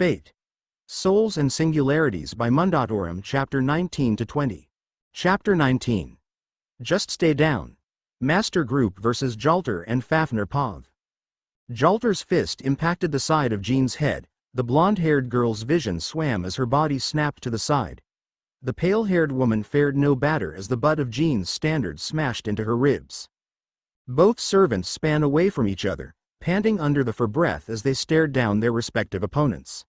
Fate. Souls and Singularities by Mundatorem, Chapter 19-20. Chapter 19. Just Stay Down. Master Group vs. Jalter and Fafnir Pav. Jalter's fist impacted the side of Jean's head. The blonde-haired girl's vision swam as her body snapped to the side. The pale-haired woman fared no better as the butt of Jean's standard smashed into her ribs. Both servants span away from each other, panting under for breath as they stared down their respective opponents.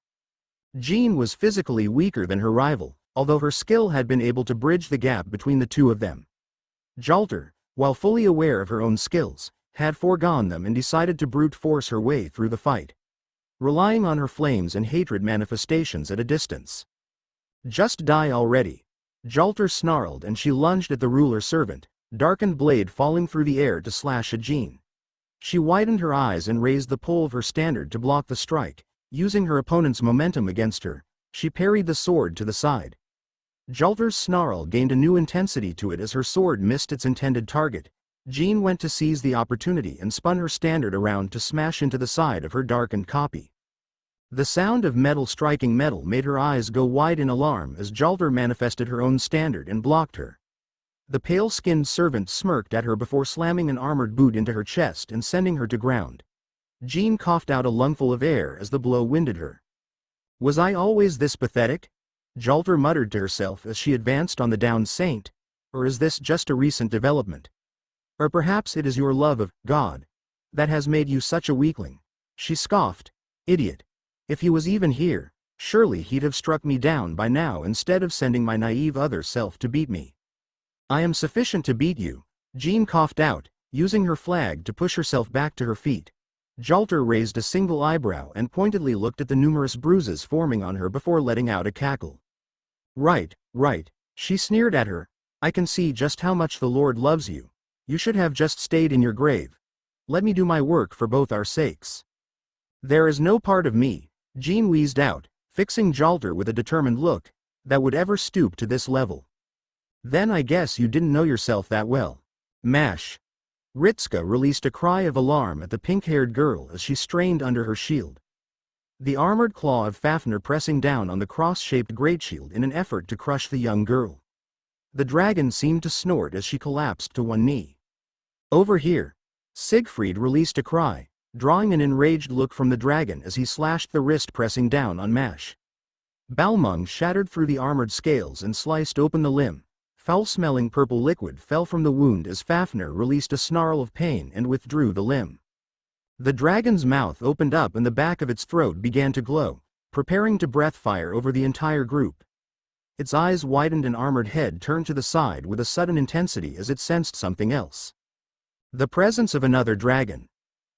Jean was physically weaker than her rival, although her skill had been able to bridge the gap between the two of them. Jalter, while fully aware of her own skills, had foregone them and decided to brute force her way through the fight, relying on her flames and hatred manifestations at a distance. Just die already. Jalter snarled and she lunged at the ruler servant, darkened blade falling through the air to slash at Jean. She widened her eyes and raised the pole of her standard to block the strike. Using her opponent's momentum against her, she parried the sword to the side. Jalter's snarl gained a new intensity to it as her sword missed its intended target. Jean went to seize the opportunity and spun her standard around to smash into the side of her darkened copy. The sound of metal striking metal made her eyes go wide in alarm as Jalter manifested her own standard and blocked her. The pale-skinned servant smirked at her before slamming an armored boot into her chest and sending her to ground. Jean coughed out a lungful of air as the blow winded her. "Was I always this pathetic?" Jalter muttered to herself as she advanced on the downed saint. "Or is this just a recent development? Or perhaps it is your love of God that has made you such a weakling?" She scoffed. "Idiot. If he was even here, surely he'd have struck me down by now instead of sending my naive other self to beat me. I am sufficient to beat you." Jean coughed out, using her flag to push herself back to her feet. Jalter raised a single eyebrow and pointedly looked at the numerous bruises forming on her before letting out a cackle. Right, she sneered at her. "I can see just how much the Lord loves you. You should have just stayed in your grave. Let me do my work for both our sakes." "There is no part of me," Jean wheezed out, fixing Jalter with a determined look, "that would ever stoop to this level." "Then I guess you didn't know yourself that well." Mash. Ritska released a cry of alarm at the pink-haired girl as she strained under her shield. The armored claw of Fafnir pressing down on the cross-shaped greatshield in an effort to crush the young girl. The dragon seemed to snort as she collapsed to one knee. "Over here." Siegfried released a cry, drawing an enraged look from the dragon as he slashed the wrist pressing down on Mash. Balmung shattered through the armored scales and sliced open the limb. Foul-smelling purple liquid fell from the wound as Fafnir released a snarl of pain and withdrew the limb. The dragon's mouth opened up and the back of its throat began to glow, preparing to breath fire over the entire group. Its eyes widened and armored head turned to the side with a sudden intensity as it sensed something else. The presence of another dragon.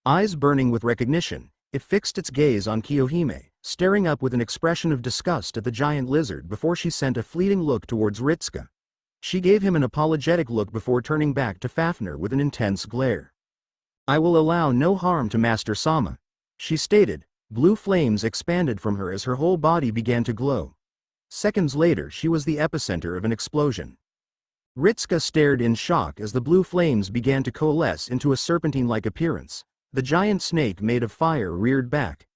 Eyes burning with recognition, it fixed its gaze on Kiyohime, staring up with an expression of disgust at the giant lizard before she sent a fleeting look towards Ritska. She gave him an apologetic look before turning back to Fafnir with an intense glare. "I will allow no harm to Master Sama," she stated. Blue flames expanded from her as her whole body began to glow. Seconds later she was the epicenter of an explosion. Ritska stared in shock as the blue flames began to coalesce into a serpentine-like appearance. The giant snake made of fire reared back.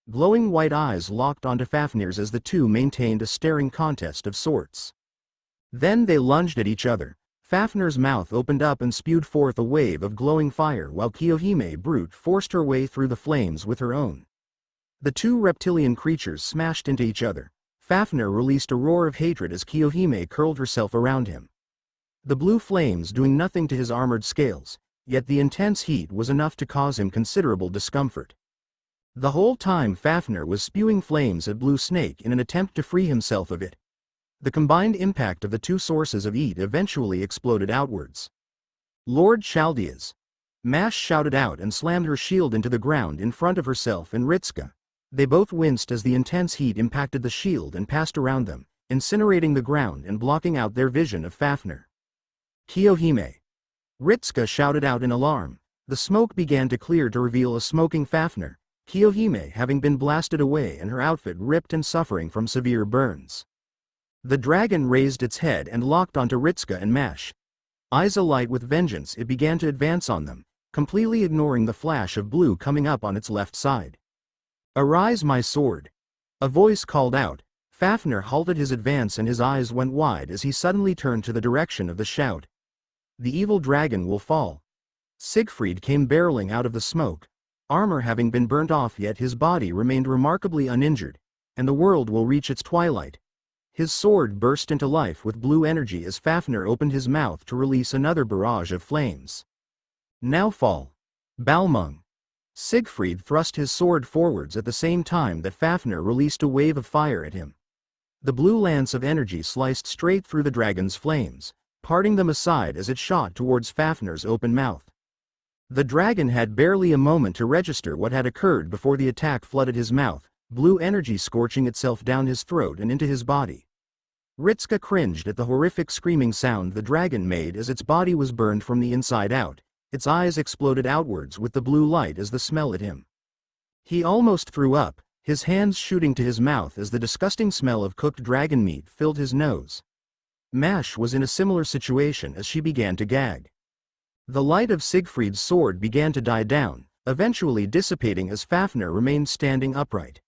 Glowing white eyes locked onto Fafnir's as the two maintained a staring contest of sorts. Then they lunged at each other. Fafnir's mouth opened up and spewed forth a wave of glowing fire while Kiyohime brute forced her way through the flames with her own. The two reptilian creatures smashed into each other. Fafnir released a roar of hatred as Kiyohime curled herself around him. The blue flames doing nothing to his armored scales, yet the intense heat was enough to cause him considerable discomfort. The whole time Fafnir was spewing flames at Blue Snake in an attempt to free himself of it. The combined impact of the two sources of heat eventually exploded outwards. "Lord Chaldeas!" Mash shouted out and slammed her shield into the ground in front of herself and Ritska. They both winced as the intense heat impacted the shield and passed around them, incinerating the ground and blocking out their vision of Fafnir. "Kiyohime!" Ritska shouted out in alarm. The smoke began to clear to reveal a smoking Fafnir, Kiyohime having been blasted away and her outfit ripped and suffering from severe burns. The dragon raised its head and locked onto Ritska and Mash. Eyes alight with vengeance, it began to advance on them, completely ignoring the flash of blue coming up on its left side. "Arise, my sword!" A voice called out. Fafnir halted his advance and his eyes went wide as he suddenly turned to the direction of the shout. The evil dragon will fall. Siegfried came barreling out of the smoke, armor having been burnt off, yet his body remained remarkably uninjured, and the world will reach its twilight. His sword burst into life with blue energy as Fafnir opened his mouth to release another barrage of flames. Now fall. Balmung. Siegfried thrust his sword forwards at the same time that Fafnir released a wave of fire at him. The blue lance of energy sliced straight through the dragon's flames, parting them aside as it shot towards Fafnir's open mouth. The dragon had barely a moment to register what had occurred before the attack flooded his mouth, blue energy scorching itself down his throat and into his body. Ritska cringed at the horrific screaming sound the dragon made as its body was burned from the inside out. Its eyes exploded outwards with the blue light as the smell hit him. He almost threw up, his hands shooting to his mouth as the disgusting smell of cooked dragon meat filled his nose. Mash was in a similar situation as she began to gag. The light of Siegfried's sword began to die down, eventually dissipating as Fafnir remained standing upright.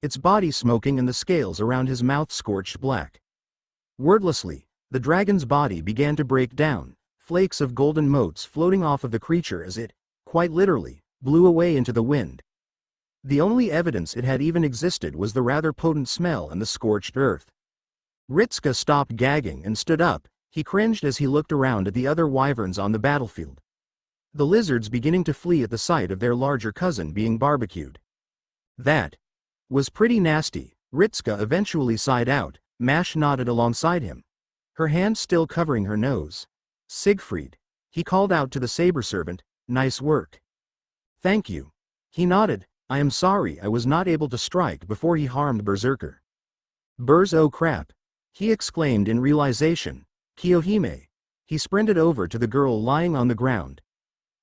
Its body smoking and the scales around his mouth scorched black. Wordlessly, the dragon's body began to break down, flakes of golden motes floating off of the creature as it, quite literally, blew away into the wind. The only evidence it had even existed was the rather potent smell and the scorched earth. Ritska stopped gagging and stood up. He cringed as he looked around at the other wyverns on the battlefield. The lizards beginning to flee at the sight of their larger cousin being barbecued. That was pretty nasty, Ritska eventually sighed out. Mash nodded alongside him, her hand still covering her nose. Siegfried, he called out to the saber servant, nice work. Thank you. He nodded. I am sorry I was not able to strike before he harmed Berserker. Oh crap. He exclaimed in realization. Kiyohime. He sprinted over to the girl lying on the ground.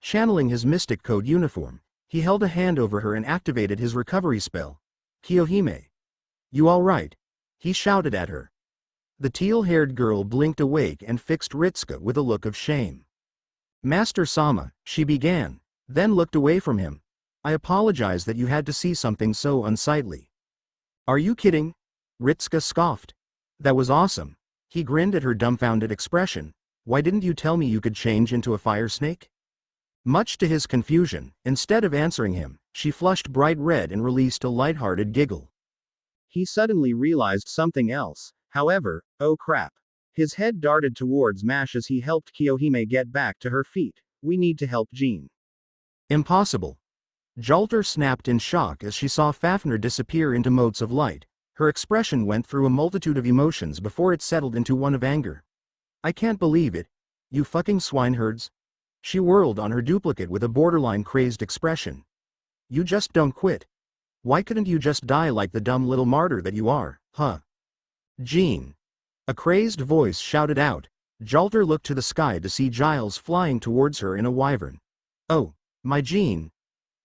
Channeling his mystic code uniform, he held a hand over her and activated his recovery spell. Kiyohime. You alright? He shouted at her. The teal-haired girl blinked awake and fixed Ritska with a look of shame. Master Sama, she began, then looked away from him. I apologize that you had to see something so unsightly. Are you kidding? Ritska scoffed. That was awesome. He grinned at her dumbfounded expression. Why didn't you tell me you could change into a fire snake? Much to his confusion, instead of answering him, she flushed bright red and released a light-hearted giggle. He suddenly realized something else, however. Oh crap. His head darted towards Mash as he helped Kiyohime get back to her feet. We need to help Jean. Impossible. Jalter snapped in shock as she saw Fafnir disappear into motes of light. Her expression went through a multitude of emotions before it settled into one of anger. I can't believe it. You fucking swineherds. She whirled on her duplicate with a borderline crazed expression. You just don't quit. Why couldn't you just die like the dumb little martyr that you are, huh? Jean. A crazed voice shouted out. Jalter looked to the sky to see Giles flying towards her in a wyvern. Oh, my Jean.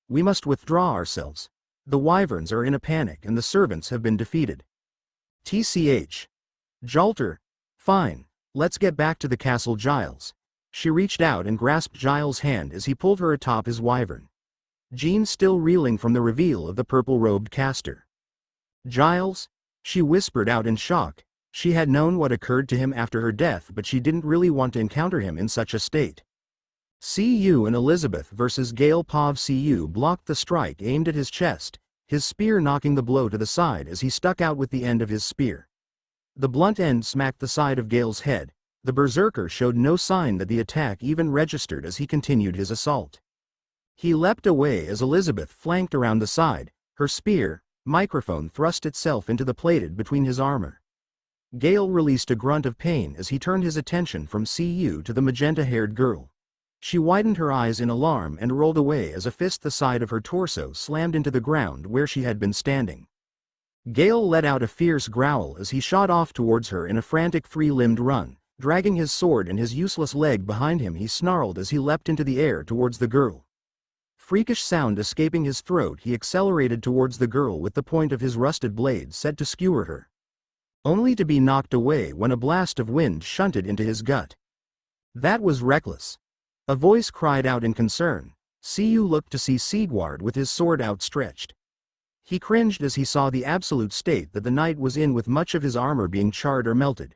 We must withdraw ourselves. The wyverns are in a panic and the servants have been defeated. TCH. Jalter. Fine. Let's get back to the castle, Giles. She reached out and grasped Giles' hand as he pulled her atop his wyvern. Jean still reeling from the reveal of the purple-robed caster. Giles? She whispered out in shock. She had known what occurred to him after her death, but she didn't really want to encounter him in such a state. CU and Elizabeth versus Gale Pav. CU blocked the strike aimed at his chest, his spear knocking the blow to the side as he stuck out with the end of his spear. The blunt end smacked the side of Gale's head. The berserker showed no sign that the attack even registered as he continued his assault. He leapt away as Elizabeth flanked around the side, her spear, microphone thrust itself into the plated between his armor. Gale released a grunt of pain as he turned his attention from CU to the magenta-haired girl. She widened her eyes in alarm and rolled away as a fist the side of her torso slammed into the ground where she had been standing. Gale let out a fierce growl as he shot off towards her in a frantic three-limbed run, dragging his sword and his useless leg behind him. He snarled as he leapt into the air towards the girl. Freakish sound escaping his throat, he accelerated towards the girl with the point of his rusted blade set to skewer her. Only to be knocked away when a blast of wind shunted into his gut. That was reckless. A voice cried out in concern. CU looked to see Sigward with his sword outstretched. He cringed as he saw the absolute state that the knight was in, with much of his armor being charred or melted.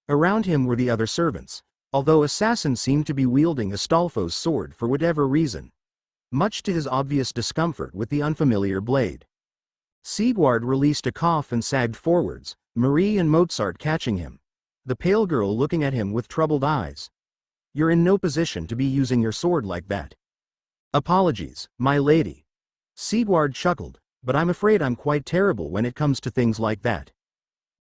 Around him were the other servants, although Assassin seemed to be wielding Astolfo's sword for whatever reason, much to his obvious discomfort with the unfamiliar blade. Sigurd released a cough and sagged forwards, Marie and Mozart catching him, the pale girl looking at him with troubled eyes. "You're in no position to be using your sword like that." "Apologies, my lady." Sigurd chuckled, "but I'm afraid I'm quite terrible when it comes to things like that."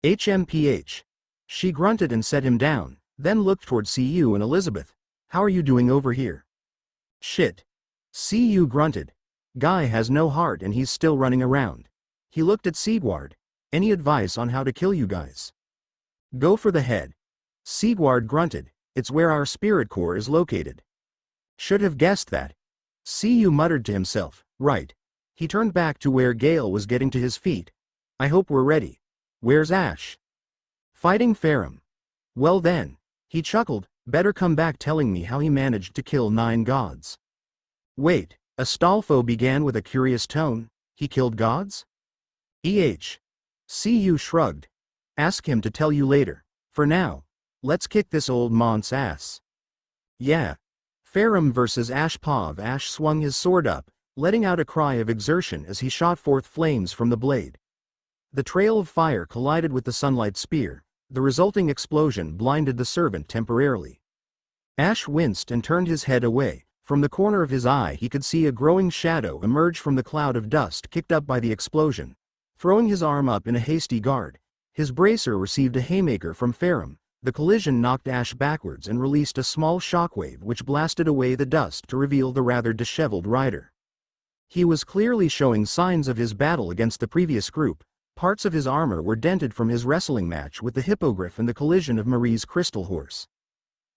"HMPH. She grunted and set him down, then looked toward CU and Elizabeth. "How are you doing over here?" "Shit." CU grunted. "Guy has no heart and he's still running around." He looked at Sigurd. "Any advice on how to kill you guys?" "Go for the head." Sigurd grunted. "It's where our spirit core is located." "Should have guessed that." CU muttered to himself. "Right." He turned back to where Gale was getting to his feet. "I hope we're ready. Where's Ash?" "Fighting Farum." "Well then." He chuckled, "better come back telling me how he managed to kill 9 gods." "Wait," Astolfo began with a curious tone, "he killed gods?" CU shrugged. "Ask him to tell you later. For now, let's kick this old mont's ass." "Yeah." Farum versus Ash Pav. Ash swung his sword up, letting out a cry of exertion as he shot forth flames from the blade. The trail of fire collided with the sunlight spear. The resulting explosion blinded the servant temporarily. Ash winced and turned his head away. From the corner of his eye he could see a growing shadow emerge from the cloud of dust kicked up by the explosion. Throwing his arm up in a hasty guard, his bracer received a haymaker from Farum. The collision knocked Ash backwards and released a small shockwave which blasted away the dust to reveal the rather disheveled rider. He was clearly showing signs of his battle against the previous group. Parts of his armor were dented from his wrestling match with the hippogriff and the collision of Marie's crystal horse.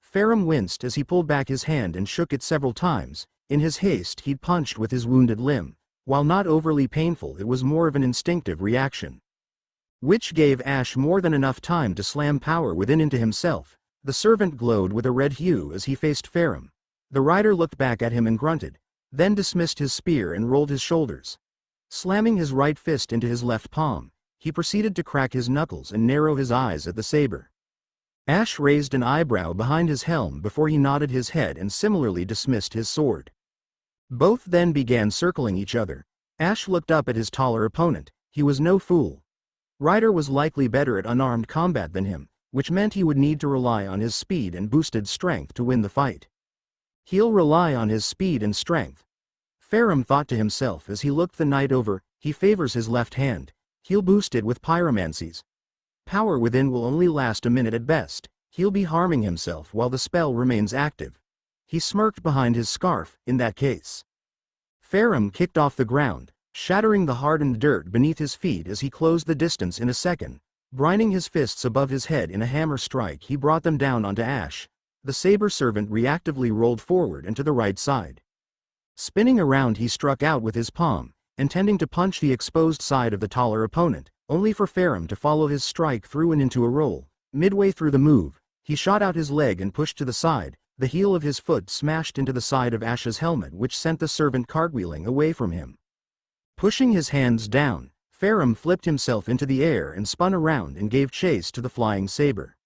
Farum winced as he pulled back his hand and shook it several times. In his haste he'd punched with his wounded limb. While not overly painful, it was more of an instinctive reaction, which gave Ash more than enough time to slam power within into himself. The servant glowed with a red hue as he faced Farum. The rider looked back at him and grunted, then dismissed his spear and rolled his shoulders. Slamming his right fist into his left palm, he proceeded to crack his knuckles and narrow his eyes at the saber. Ash raised an eyebrow behind his helm before he nodded his head and similarly dismissed his sword. Both then began circling each other. Ash looked up at his taller opponent. He was no fool. Ryder was likely better at unarmed combat than him, which meant he would need to rely on his speed and boosted strength to win the fight. He'll rely on his speed and strength. Farum thought to himself as he looked the knight over. He favors his left hand. He'll boost it with pyromancies. Power within will only last a minute at best. He'll be harming himself while the spell remains active. He smirked behind his scarf. In that case. Farum kicked off the ground, shattering the hardened dirt beneath his feet as he closed the distance in a second. Brining his fists above his head in a hammer strike, he brought them down onto Ash. The saber servant reactively rolled forward and to the right side. Spinning around, he struck out with his palm, intending to punch the exposed side of the taller opponent, only for Farum to follow his strike through and into a roll. Midway through the move, he shot out his leg and pushed to the side. The heel of his foot smashed into the side of Ash's helmet, which sent the servant cartwheeling away from him. Pushing his hands down, Farum flipped himself into the air and spun around and gave chase to the flying saber.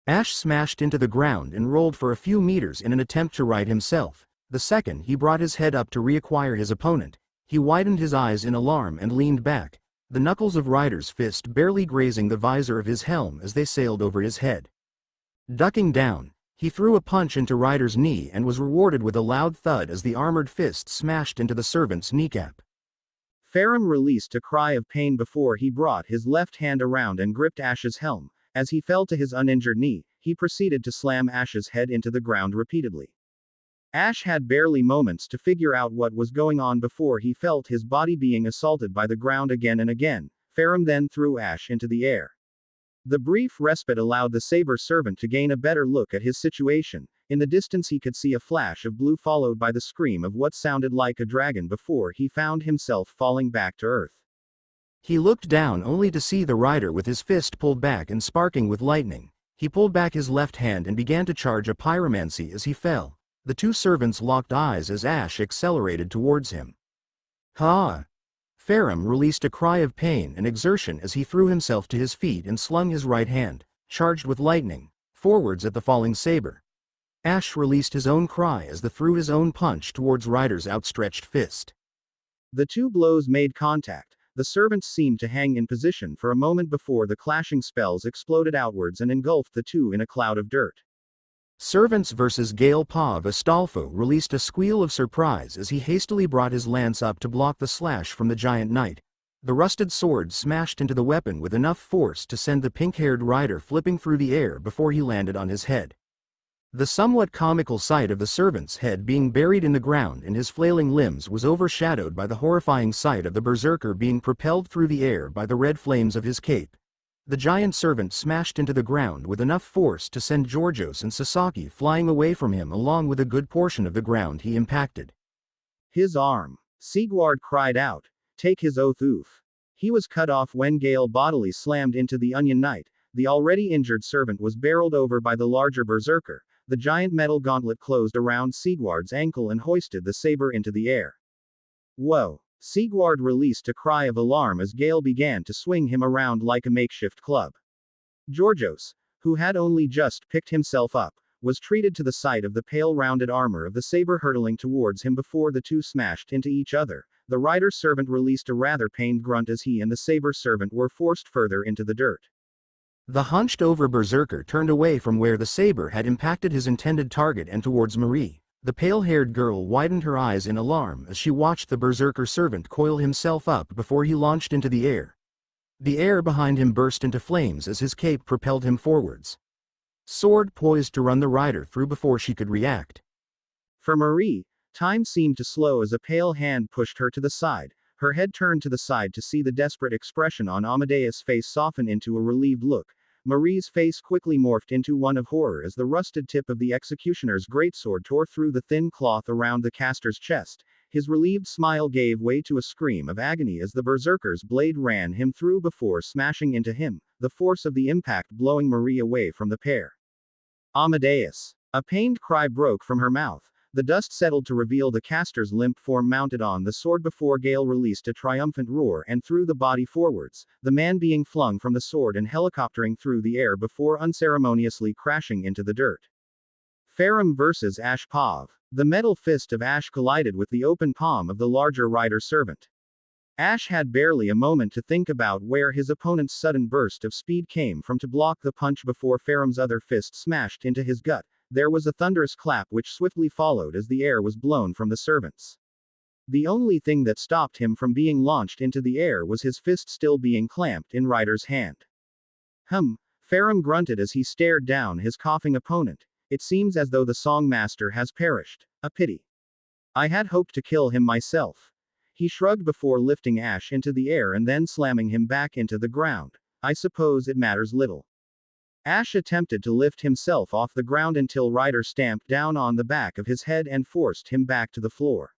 Ash smashed into the ground and rolled for a few meters in an attempt to right himself. The second he brought his head up to reacquire his opponent, he widened his eyes in alarm and leaned back, the knuckles of Ryder's fist barely grazing the visor of his helm as they sailed over his head. Ducking down, he threw a punch into Ryder's knee and was rewarded with a loud thud as the armored fist smashed into the servant's kneecap. Farum released a cry of pain before he brought his left hand around and gripped Ash's helm. As he fell to his uninjured knee, he proceeded to slam Ash's head into the ground repeatedly. Ash had barely moments to figure out what was going on before he felt his body being assaulted by the ground again and again. Farum then threw Ash into the air. The brief respite allowed the saber servant to gain a better look at his situation. In the distance he could see a flash of blue followed by the scream of what sounded like a dragon before he found himself falling back to earth. He looked down only to see the rider with his fist pulled back and sparking with lightning. He pulled back his left hand and began to charge a pyromancy as he fell. The two servants locked eyes as Ash accelerated towards him. "Ha!" Farum released a cry of pain and exertion as he threw himself to his feet and slung his right hand, charged with lightning, forwards at the falling saber. Ash released his own cry as he threw his own punch towards Ryder's outstretched fist. The two blows made contact. The servants seemed to hang in position for a moment before the clashing spells exploded outwards and engulfed the two in a cloud of dirt. Servants versus Gale Pav Astolfo released a squeal of surprise as he hastily brought his lance up to block the slash from the giant knight. The rusted sword smashed into the weapon with enough force to send the pink-haired rider flipping through the air before he landed on his head. The somewhat comical sight of the servant's head being buried in the ground and his flailing limbs was overshadowed by the horrifying sight of the berserker being propelled through the air by the red flames of his cape. The giant servant smashed into the ground with enough force to send Georgios and Sasaki flying away from him along with a good portion of the ground he impacted. His arm. Sigward cried out. Take his oath oof. He was cut off when Gale bodily slammed into the Onion Knight. The already injured servant was barreled over by the larger berserker. The giant metal gauntlet closed around Sigward's ankle and hoisted the saber into the air. Whoa! Sigward released a cry of alarm as Gale began to swing him around like a makeshift club. Georgios, who had only just picked himself up, was treated to the sight of the pale rounded armor of the saber hurtling towards him before the two smashed into each other. The rider servant released a rather pained grunt as he and the saber servant were forced further into the dirt. The hunched-over berserker turned away from where the saber had impacted his intended target and towards Marie. The pale-haired girl widened her eyes in alarm as she watched the berserker servant coil himself up before he launched into the air. The air behind him burst into flames as his cape propelled him forwards. Sword poised to run the rider through before she could react. For Marie, time seemed to slow as a pale hand pushed her to the side. Her head turned to the side to see the desperate expression on Amadeus' face soften into a relieved look. Marie's face quickly morphed into one of horror as the rusted tip of the executioner's greatsword tore through the thin cloth around the caster's chest. His relieved smile gave way to a scream of agony as the berserker's blade ran him through before smashing into him, the force of the impact blowing Marie away from the pair. Amadeus! A pained cry broke from her mouth. The dust settled to reveal the caster's limp form mounted on the sword before Gale released a triumphant roar and threw the body forwards, the man being flung from the sword and helicoptering through the air before unceremoniously crashing into the dirt. Farum vs. Ash Pav. The metal fist of Ash collided with the open palm of the larger rider servant. Ash had barely a moment to think about where his opponent's sudden burst of speed came from to block the punch before Farum's other fist smashed into his gut. There was a thunderous clap which swiftly followed as the air was blown from the servants. The only thing that stopped him from being launched into the air was his fist still being clamped in Ryder's hand. Farum grunted as he stared down his coughing opponent. It seems as though the songmaster has perished. A pity. I had hoped to kill him myself. He shrugged before lifting Ash into the air and then slamming him back into the ground. I suppose it matters little. Ash attempted to lift himself off the ground until Ryder stamped down on the back of his head and forced him back to the floor.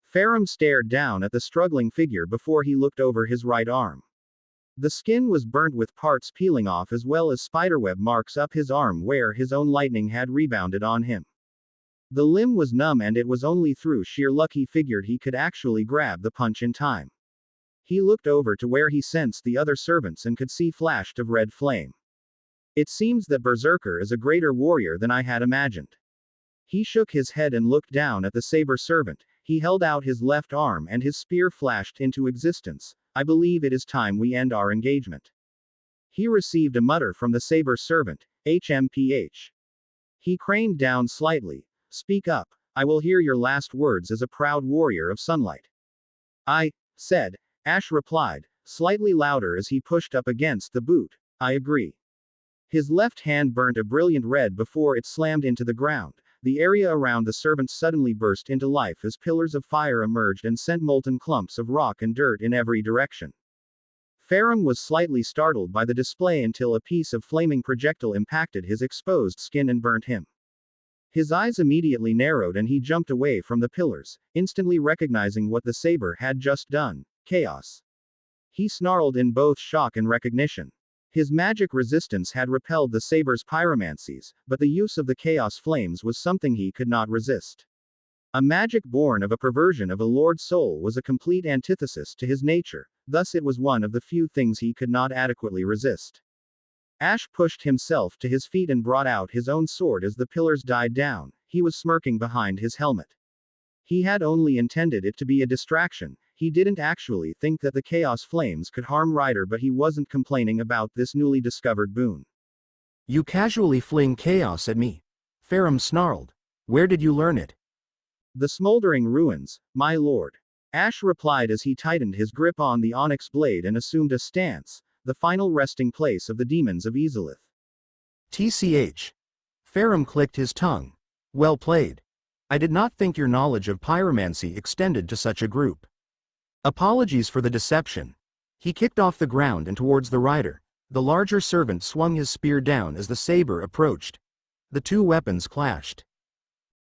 Farum stared down at the struggling figure before he looked over his right arm. The skin was burnt with parts peeling off as well as spiderweb marks up his arm where his own lightning had rebounded on him. The limb was numb and it was only through sheer luck he figured he could actually grab the punch in time. He looked over to where he sensed the other servants and could see flashed of red flame. It seems that Berserker is a greater warrior than I had imagined. He shook his head and looked down at the saber servant. He held out his left arm and his spear flashed into existence. I believe it is time we end our engagement. He received a mutter from the saber servant, HMPH. He craned down slightly. Speak up. I will hear your last words as a proud warrior of sunlight. I said, Ash replied, slightly louder as he pushed up against the boot. I agree. His left hand burnt a brilliant red before it slammed into the ground. The area around the servant suddenly burst into life as pillars of fire emerged and sent molten clumps of rock and dirt in every direction. Farum was slightly startled by the display until a piece of flaming projectile impacted his exposed skin and burnt him. His eyes immediately narrowed and he jumped away from the pillars, instantly recognizing what the saber had just done. Chaos. He snarled in both shock and recognition. His magic resistance had repelled the saber's pyromancies, but the use of the chaos flames was something he could not resist. A magic born of a perversion of a lord's soul was a complete antithesis to his nature, thus it was one of the few things he could not adequately resist. Ash pushed himself to his feet and brought out his own sword as the pillars died down. He was smirking behind his helmet. He had only intended it to be a distraction. He didn't actually think that the chaos flames could harm Ryder, but he wasn't complaining about this newly discovered boon. You casually fling chaos at me. Farum snarled. Where did you learn it? The smoldering ruins, my lord. Ash replied as he tightened his grip on the onyx blade and assumed a stance, the final resting place of the demons of Izalith. TCH. Farum clicked his tongue. Well played. I did not think your knowledge of pyromancy extended to such a group. Apologies for the deception. He kicked off the ground and towards the rider. The larger servant swung his spear down as the saber approached. The two weapons clashed.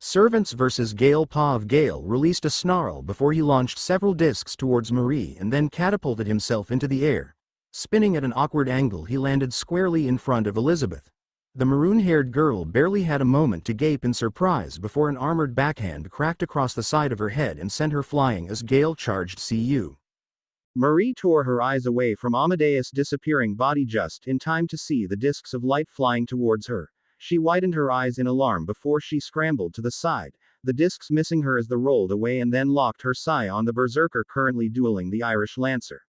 Servants versus Gale. Paw of Gale released a snarl before he launched several discs towards Marie and then catapulted himself into the air. Spinning at an awkward angle, he landed squarely in front of Elizabeth. The maroon-haired girl barely had a moment to gape in surprise before an armored backhand cracked across the side of her head and sent her flying as Gale charged CU. Marie tore her eyes away from Amadeus' disappearing body just in time to see the discs of light flying towards her. She widened her eyes in alarm before she scrambled to the side, the discs missing her as they rolled away, and then locked her sigh on the berserker currently dueling the Irish Lancer.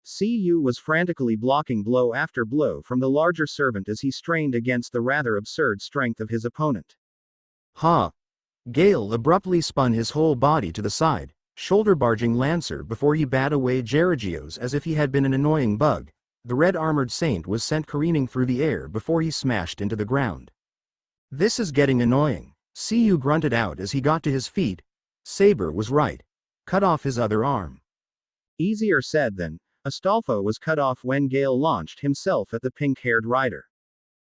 CU was frantically blocking blow after blow from the larger servant as he strained against the rather absurd strength of his opponent. Gale abruptly spun his whole body to the side, shoulder-barging Lancer before he bat away Georgios as if he had been an annoying bug. The red-armored saint was sent careening through the air before he smashed into the ground. This is getting annoying, CU grunted out as he got to his feet. Saber was right. Cut off his other arm. Easier said than. Astolfo was cut off when Gale launched himself at the pink-haired rider.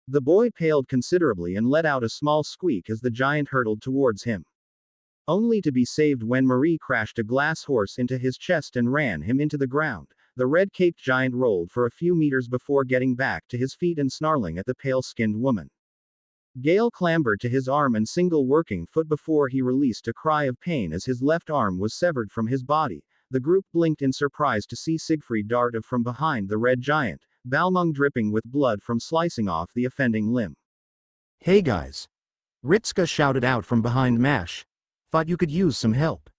The boy paled considerably and let out a small squeak as the giant hurtled towards him. Only to be saved when Marie crashed a glass horse into his chest and ran him into the ground. The red-caped giant rolled for a few meters before getting back to his feet and snarling at the pale-skinned woman. Gale clambered to his arm and single working foot before he released a cry of pain as his left arm was severed from his body. The group blinked in surprise to see Siegfried dart from behind the red giant, Balmung dripping with blood from slicing off the offending limb. Hey guys! Ritska shouted out from behind Mash. Thought you could use some help.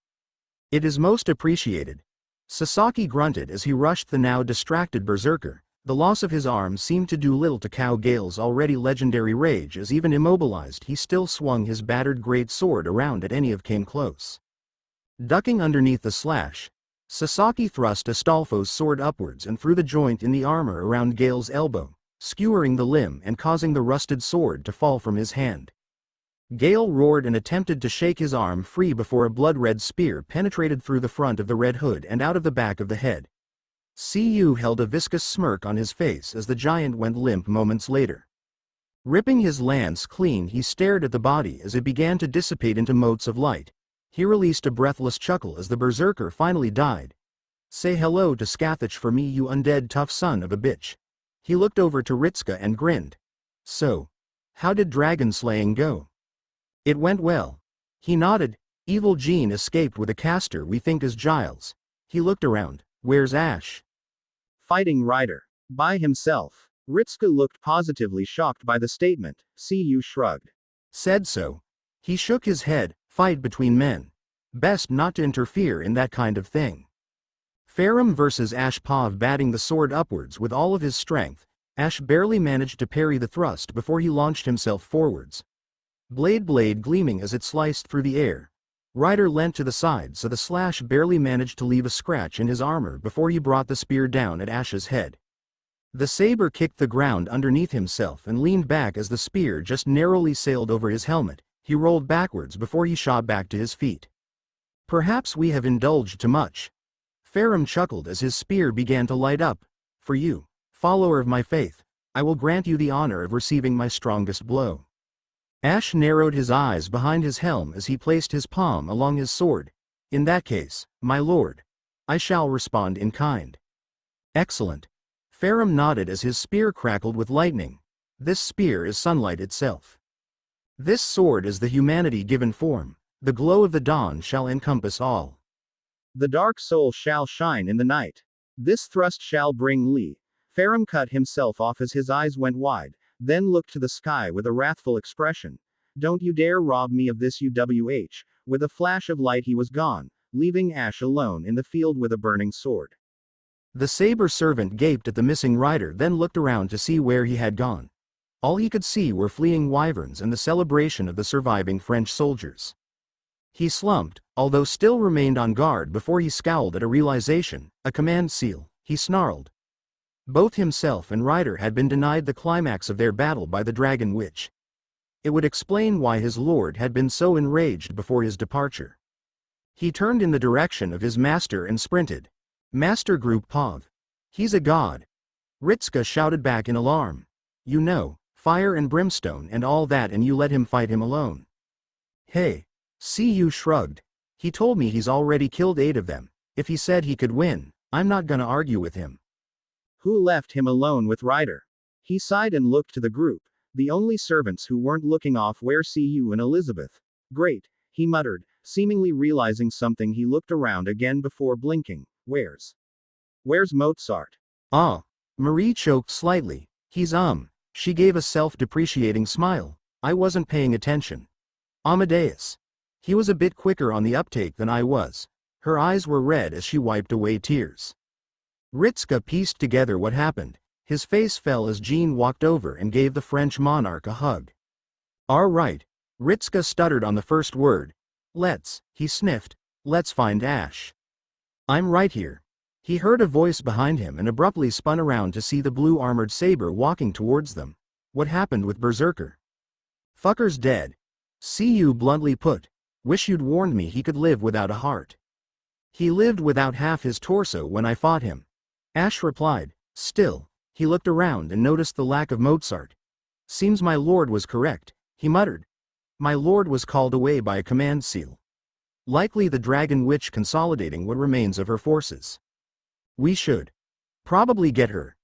It is most appreciated. Sasaki grunted as he rushed the now distracted berserker. The loss of his arm seemed to do little to cow Gale's already legendary rage, as even immobilized he still swung his battered great sword around at any of came close. Ducking underneath the slash, Sasaki thrust Astolfo's sword upwards and through the joint in the armor around Gale's elbow, skewering the limb and causing the rusted sword to fall from his hand. Gale roared and attempted to shake his arm free before a blood-red spear penetrated through the front of the red hood and out of the back of the head. CU held a viscous smirk on his face as the giant went limp moments later. Ripping his lance clean, he stared at the body as it began to dissipate into motes of light. He released a breathless chuckle as the berserker finally died. Say hello to Scathach for me, you undead tough son of a bitch. He looked over to Ritska and grinned. So, how did dragon slaying go? It went well. He nodded. Evil Gene escaped with a caster we think is Giles. He looked around. Where's Ash? Fighting Ryder. By himself. Ritska looked positively shocked by the statement. CU shrugged. Said so. He shook his head. Fight between men. Best not to interfere in that kind of thing. Farum versus Ash. Pav batting the sword upwards with all of his strength. Ash barely managed to parry the thrust before he launched himself forwards. Blade gleaming as it sliced through the air. Ryder leant to the side so the slash barely managed to leave a scratch in his armor before he brought the spear down at Ash's head. The saber kicked the ground underneath himself and leaned back as the spear just narrowly sailed over his helmet. He rolled backwards before he shot back to his feet. Perhaps we have indulged too much. Farum chuckled as his spear began to light up. For you, follower of my faith, I will grant you the honor of receiving my strongest blow. Ash narrowed his eyes behind his helm as he placed his palm along his sword. In that case, my lord, I shall respond in kind. Excellent. Farum nodded as his spear crackled with lightning. This spear is sunlight itself. This sword is the humanity given form. The glow of the dawn shall encompass all. The dark soul shall shine in the night. This thrust shall bring Li. Farum cut himself off as his eyes went wide, then looked to the sky with a wrathful expression. Don't you dare rob me of this UWH. With a flash of light he was gone, leaving Ash alone in the field with a burning sword. The saber servant gaped at the missing rider, then looked around to see where he had gone. All he could see were fleeing wyverns and the celebration of the surviving French soldiers. He slumped, although still remained on guard before he scowled at a realization, a command seal, he snarled. Both himself and Ryder had been denied the climax of their battle by the Dragon Witch. It would explain why his lord had been so enraged before his departure. He turned in the direction of his master and sprinted. Master Group Pov. He's a god. Ritska shouted back in alarm. You know, fire and brimstone and all that, and you let him fight him alone. Hey. CU shrugged. He told me he's already killed 8 of them. If he said he could win, I'm not gonna argue with him. Who left him alone with Ryder? He sighed and looked to the group. The only servants who weren't looking off were CU and Elizabeth. Great, he muttered, seemingly realizing something. He looked around again before blinking. Where's Mozart? Ah. Marie choked slightly. He's She gave a self-depreciating smile. I wasn't paying attention. Amadeus. He was a bit quicker on the uptake than I was. Her eyes were red as she wiped away tears. Ritska pieced together what happened. His face fell as Jean walked over and gave the French monarch a hug. All right. Ritska stuttered on the first word. He sniffed. Let's find Ash. I'm right here. He heard a voice behind him and abruptly spun around to see the blue-armored saber walking towards them. What happened with Berserker? Fucker's dead. CU bluntly put. Wish you'd warned me he could live without a heart. He lived without half his torso when I fought him. Ash replied. Still, he looked around and noticed the lack of Mozart. Seems my lord was correct, he muttered. My lord was called away by a command seal. Likely the Dragon Witch consolidating what remains of her forces. We should probably get her.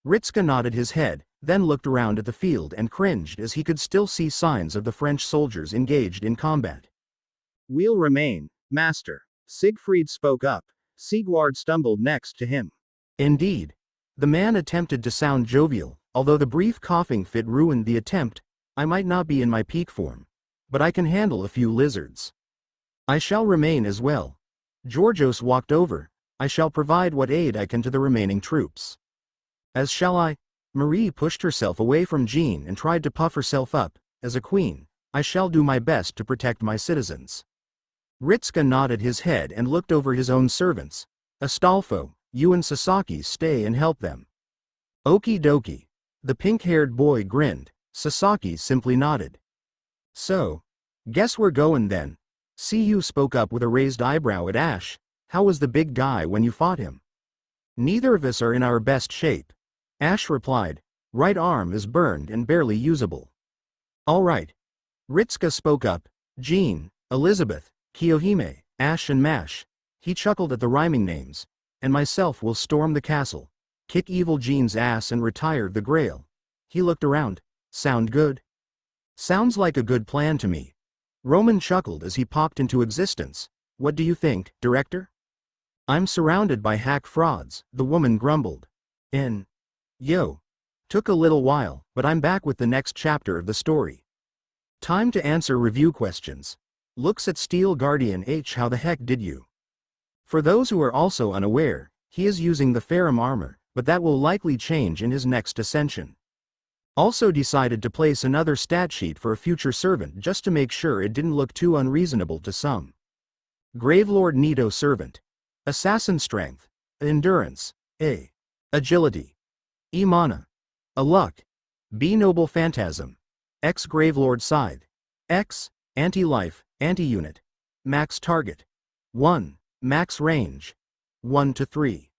Ritska nodded his head, then looked around at the field and cringed as he could still see signs of the French soldiers engaged in combat. We'll remain, master. Siegfried spoke up. Sigward stumbled next to him. Indeed. The man attempted to sound jovial, although the brief coughing fit ruined the attempt. I might not be in my peak form, but I can handle a few lizards. I shall remain as well. Georgios walked over. I shall provide what aid I can to the remaining troops. As shall I. Marie pushed herself away from Jean and tried to puff herself up. As a queen, I shall do my best to protect my citizens. Ritska nodded his head and looked over his own servants. Astolfo, you and Sasaki stay and help them. Okie dokie. The pink-haired boy grinned. Sasaki simply nodded. So, guess we're going then. CU spoke up with a raised eyebrow at Ash. How was the big guy when you fought him? Neither of us are in our best shape. Ash replied. Right arm is burned and barely usable. All right. Ritska spoke up. Jean, Elizabeth, Kiyohime, Ash and Mash. He chuckled at the rhyming names. And myself will storm the castle, kick evil Jean's ass and retire the Grail. He looked around. Sound good? Sounds like a good plan to me. Roman chuckled as he popped into existence. What do you think, director? I'm surrounded by hack frauds, the woman grumbled. Yo. Took a little while, but I'm back with the next chapter of the story. Time to answer review questions. Looks at Steel Guardian H. How the heck did you? For those who are also unaware, he is using the Farum armor, but that will likely change in his next ascension. Also decided to place another stat sheet for a future servant just to make sure it didn't look too unreasonable to some. Gravelord Nito Servant. Assassin Strength. Endurance. A. Agility. E. Mana. A Luck. B. Noble Phantasm. X. Gravelord Scythe. X. Anti-Life, Anti-Unit. Max Target. 1. Max Range. 1 to 3.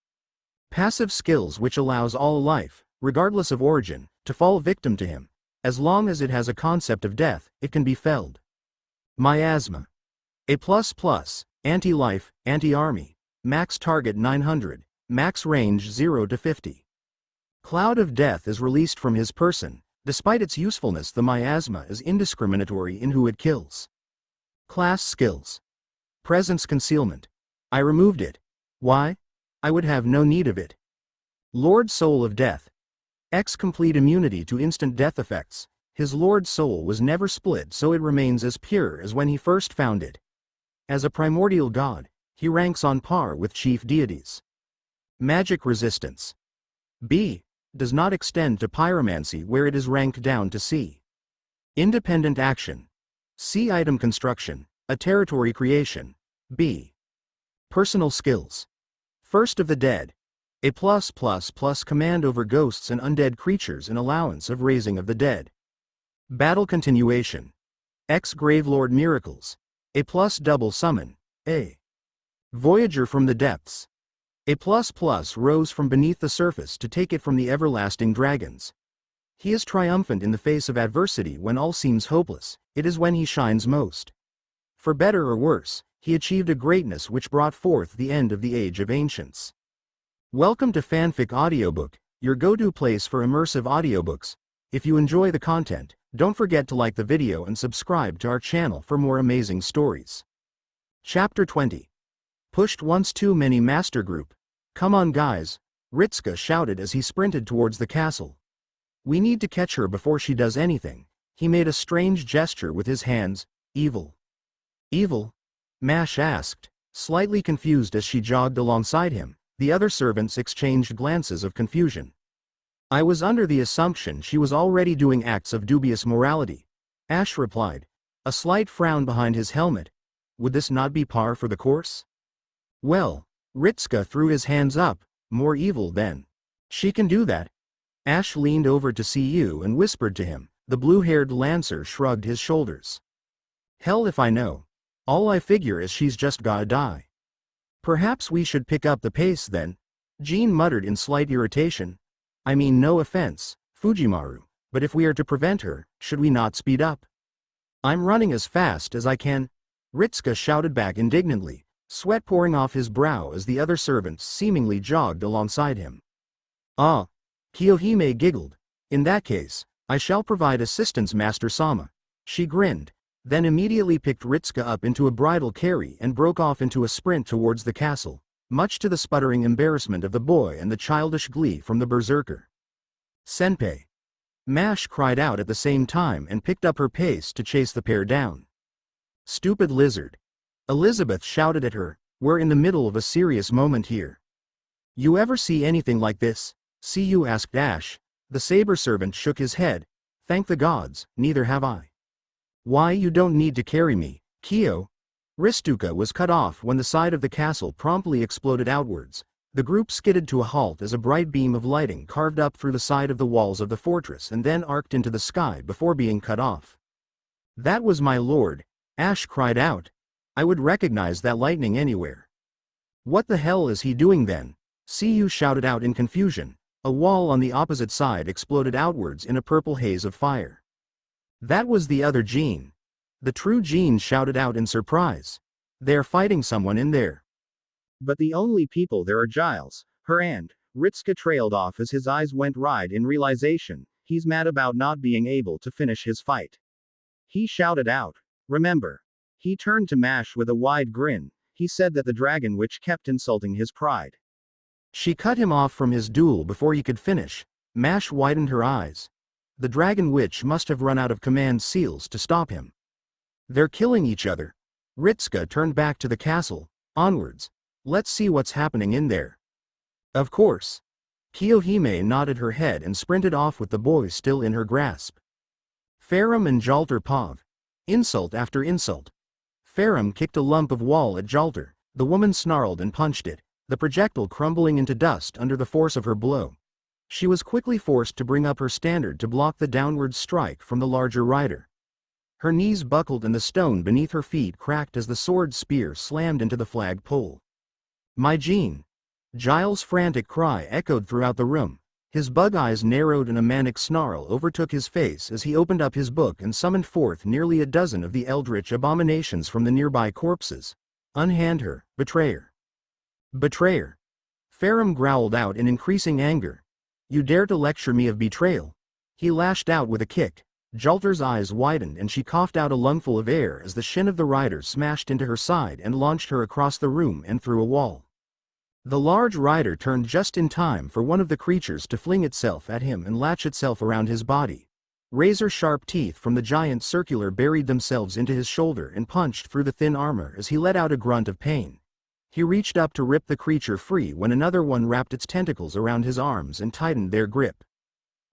Passive skills which allows all life, regardless of origin, to fall victim to him. As long as it has a concept of death, it can be felled. Miasma. A++, Anti-Life, Anti-Army. Max Target 900. Max Range 0 to 50. Cloud of Death is released from his person. Despite its usefulness, the miasma is indiscriminatory in who it kills. Class skills. Presence concealment. I removed it. Why? I would have no need of it. Lord Soul of Death. X complete immunity to instant death effects. His Lord Soul was never split, so it remains as pure as when he first found it. As a primordial god, he ranks on par with chief deities. Magic resistance. B. Does not extend to pyromancy, where it is ranked down to C. Independent action. C. Item construction, a territory creation. B. Personal skills. First of the Dead. A +++ command over ghosts and undead creatures and allowance of raising of the dead. Battle continuation. X Gravelord miracles. A +double summon. A. Voyager from the depths. A ++ rose from beneath the surface to take it from the everlasting dragons. He is triumphant in the face of adversity when all seems hopeless. It is when he shines most. For better or worse, he achieved a greatness which brought forth the end of the Age of Ancients. Welcome to Fanfic Audiobook, your go-to place for immersive audiobooks. If you enjoy the content, don't forget to like the video and subscribe to our channel for more amazing stories. Chapter 20. Pushed once too many. Master Group. Come on guys, Ritska shouted as he sprinted towards the castle. We need to catch her before she does anything. He made a strange gesture with his hands. Evil. Evil? Mash asked, slightly confused as she jogged alongside him. The other servants exchanged glances of confusion. I was under the assumption she was already doing acts of dubious morality, Ash replied, a slight frown behind his helmet. Would this not be par for the course? Well, Ritska threw his hands up. More evil then. She can do that. Ash leaned over to see you and whispered to him. The blue-haired lancer shrugged his shoulders. Hell if I know. All I figure is she's just gotta die. Perhaps we should pick up the pace then, Jean muttered in slight irritation. I mean no offense, Fujimaru, but if we are to prevent her, should we not speed up? I'm running as fast as I can, Ritska shouted back indignantly, sweat pouring off his brow as the other servants seemingly jogged alongside him. Ah, Kiyohime giggled. In that case, I shall provide assistance, Master Sama. She grinned, then immediately picked Ritska up into a bridal carry and broke off into a sprint towards the castle, much to the sputtering embarrassment of the boy and the childish glee from the berserker. Senpei. Mash cried out at the same time and picked up her pace to chase the pair down. Stupid lizard. Elizabeth shouted at her, we're in the middle of a serious moment here. You ever see anything like this? See you, asked Ash. The saber servant shook his head. Thank the gods, neither have I. Why, you don't need to carry me, Kyo. Ristuka was cut off when the side of the castle promptly exploded outwards. The group skidded to a halt as a bright beam of lighting carved up through the side of the walls of the fortress and then arced into the sky before being cut off. That was my lord, Ash cried out. I would recognize that lightning anywhere. What the hell is he doing then? Siyu shouted out in confusion. A wall on the opposite side exploded outwards in a purple haze of fire. That was the other Jean. The true Jean shouted out in surprise. They're fighting someone in there. But the only people there are Giles, her and Ritska trailed off as his eyes went wide in realization. He's mad about not being able to finish his fight. He shouted out, remember. He turned to Mash with a wide grin. He said that the dragon witch kept insulting his pride. She cut him off from his duel before he could finish. Mash widened her eyes. The dragon witch must have run out of command seals to stop him. They're killing each other. Ritska turned back to the castle. Onwards. Let's see what's happening in there. Of course. Kiyohime nodded her head and sprinted off with the boy still in her grasp. Farum and Jalter Pav. Insult after insult. Farum kicked a lump of wall at Jalter. The woman snarled and punched it, the projectile crumbling into dust under the force of her blow. She was quickly forced to bring up her standard to block the downward strike from the larger rider. Her knees buckled and the stone beneath her feet cracked as the sword spear slammed into the flag pole. My Jean! Giles' frantic cry echoed throughout the room. His bug eyes narrowed and a manic snarl overtook his face as he opened up his book and summoned forth nearly a dozen of the eldritch abominations from the nearby corpses. Unhand her, betrayer! Betrayer! Farum growled out in increasing anger. You dare to lecture me of betrayal? He lashed out with a kick. Jalter's eyes widened and she coughed out a lungful of air as the shin of the rider smashed into her side and launched her across the room and through a wall. The large rider turned just in time for one of the creatures to fling itself at him and latch itself around his body. Razor-sharp teeth from the giant circular buried themselves into his shoulder and punched through the thin armor as he let out a grunt of pain. He reached up to rip the creature free when another one wrapped its tentacles around his arms and tightened their grip.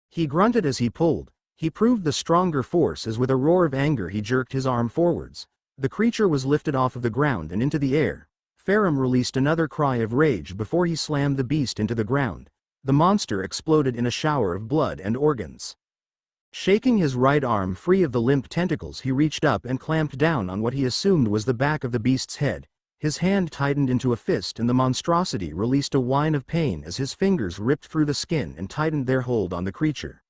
He grunted as he pulled. He proved the stronger force as with a roar of anger he jerked his arm forwards. The creature was lifted off of the ground and into the air. Farum released another cry of rage before he slammed the beast into the ground. The monster exploded in a shower of blood and organs. Shaking his right arm free of the limp tentacles, he reached up and clamped down on what he assumed was the back of the beast's head. His hand tightened into a fist and the monstrosity released a whine of pain as his fingers ripped through the skin and tightened their hold on the creature.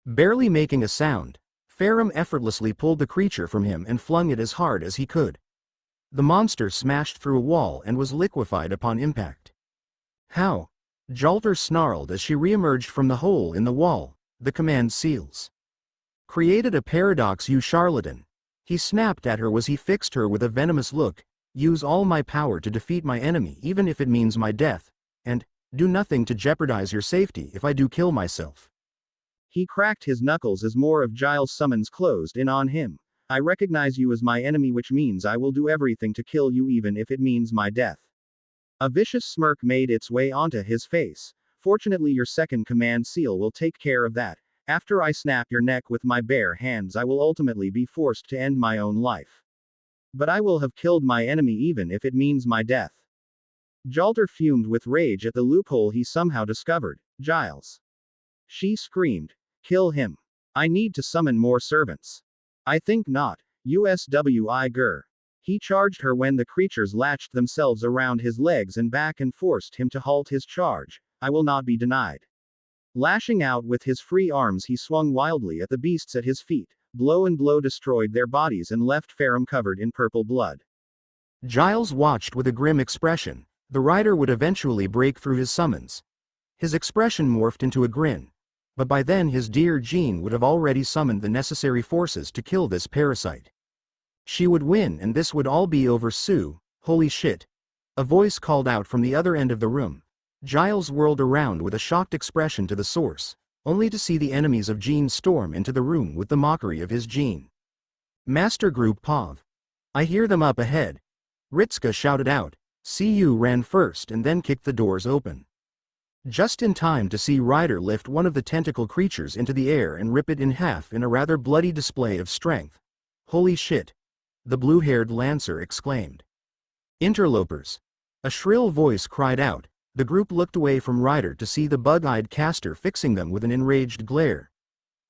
Barely making a sound, Farum effortlessly pulled the creature from him and flung it as hard as he could. The monster smashed through a wall and was liquefied upon impact. How? Jalter snarled as she re-emerged from the hole in the wall. The command seals. Created a paradox, you charlatan. He snapped at her as he fixed her with a venomous look. Use all my power to defeat my enemy even if it means my death, and do nothing to jeopardize your safety if I do kill myself. He cracked his knuckles as more of Giles' summons closed in on him. I recognize you as my enemy, which means I will do everything to kill you even if it means my death. A vicious smirk made its way onto his face. Fortunately, your second command seal will take care of that. After I snap your neck with my bare hands, I will ultimately be forced to end my own life. But I will have killed my enemy even if it means my death. Jalter fumed with rage at the loophole he somehow discovered. Giles. She screamed. Kill him. I need to summon more servants. I think not. USWI. He charged her when the creatures latched themselves around his legs and back and forced him to halt his charge. I will not be denied. Lashing out with his free arms, he swung wildly at the beasts at his feet. Blow and blow destroyed their bodies and left Farum covered in purple blood. Giles watched with a grim expression. The rider would eventually break through his summons. His expression morphed into a grin. But by then his dear Jean would have already summoned the necessary forces to kill this parasite. She would win and this would all be over soon. Holy shit. A voice called out from the other end of the room. Giles whirled around with a shocked expression to the source, only to see the enemies of Jean storm into the room with the mockery of his Jean. Master Group Pav. I hear them up ahead. Ritska shouted out. CU ran first and then kicked the doors open. Just in time to see Ryder lift one of the tentacle creatures into the air and rip it in half in a rather bloody display of strength. Holy shit! The blue-haired lancer exclaimed. Interlopers! A shrill voice cried out. The group looked away from Ryder to see the bug-eyed caster fixing them with an enraged glare.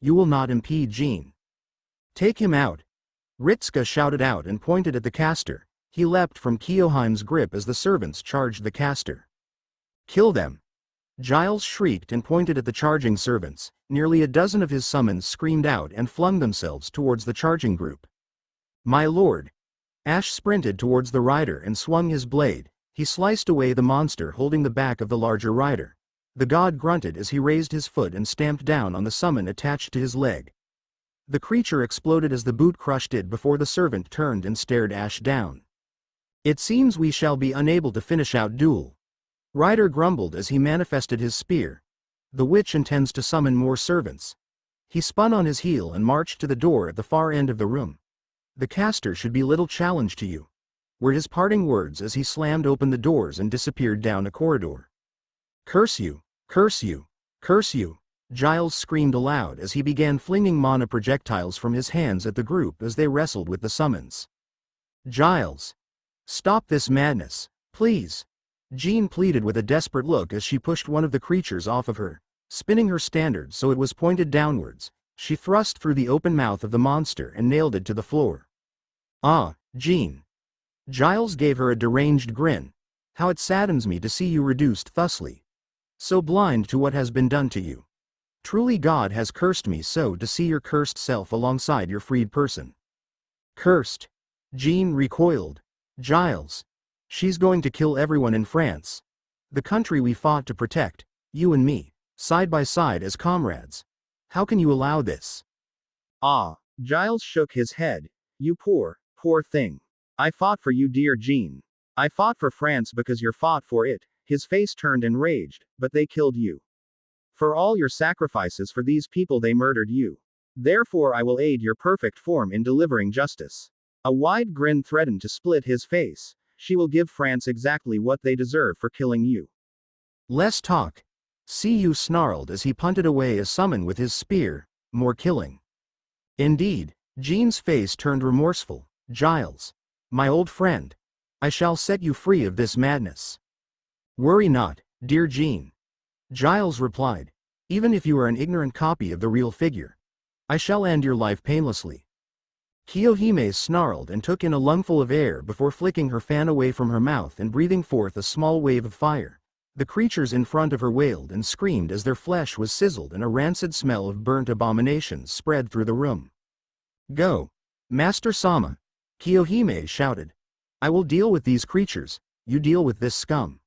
You will not impede Jean. Take him out! Ritska shouted out and pointed at the caster. He leapt from Keoheim's grip as the servants charged the caster. Kill them! Giles shrieked and pointed at the charging servants. Nearly a dozen of his summons screamed out and flung themselves towards the charging group. My lord! Ash sprinted towards the rider and swung his blade. He sliced away the monster holding the back of the larger rider. The god grunted as he raised his foot and stamped down on the summon attached to his leg. The creature exploded as the boot crushed it before the servant turned and stared Ash down. It seems we shall be unable to finish out duel. Ryder grumbled as he manifested his spear. The witch intends to summon more servants. He spun on his heel and marched to the door at the far end of the room. The caster should be little challenge to you, were his parting words as he slammed open the doors and disappeared down a corridor. Curse you! Curse you! Curse you! Giles screamed aloud as he began flinging mana projectiles from his hands at the group as they wrestled with the summons. Giles! Stop this madness, please! Jean pleaded with a desperate look as she pushed one of the creatures off of her. Spinning her standard so it was pointed downwards, she thrust through the open mouth of the monster and nailed it to the floor. Ah, Jean! Giles gave her a deranged grin. How it saddens me to see you reduced thusly. So blind to what has been done to you. Truly God has cursed me so to see your cursed self alongside your freed person. Cursed? Jean recoiled. Giles! She's going to kill everyone in France. The country we fought to protect, you and me, side by side as comrades. How can you allow this? Ah, Giles shook his head. You poor, poor thing. I fought for you, dear Jean. I fought for France because you fought for it. His face turned enraged, but they killed you. For all your sacrifices for these people, they murdered you. Therefore, I will aid your perfect form in delivering justice. A wide grin threatened to split his face. She will give France exactly what they deserve for killing you. Less talk. Cu snarled as he punted away a summon with his spear. More killing. Indeed, Jean's face turned remorseful. Giles. My old friend. I shall set you free of this madness. Worry not, dear Jean. Giles replied. Even if you are an ignorant copy of the real figure, I shall end your life painlessly. Kiyohime snarled and took in a lungful of air before flicking her fan away from her mouth and breathing forth a small wave of fire. The creatures in front of her wailed and screamed as their flesh was sizzled and a rancid smell of burnt abominations spread through the room. Go, Master Sama, Kiyohime shouted. I will deal with these creatures, you deal with this scum.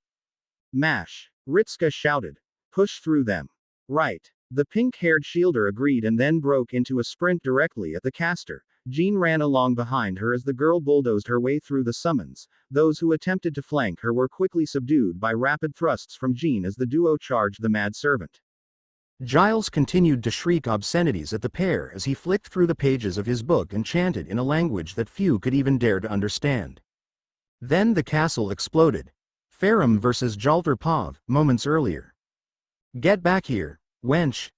Mash, Ritsuka shouted. Push through them. Right. The pink-haired shielder agreed and then broke into a sprint directly at the caster. Jean ran along behind her as the girl bulldozed her way through the summons. Those who attempted to flank her were quickly subdued by rapid thrusts from Jean as the duo charged the mad servant. Giles continued to shriek obscenities at the pair as he flicked through the pages of his book and chanted in a language that few could even dare to understand. Then the castle exploded. Ferrum versus Jalter Pav, moments earlier. Get back here, wench!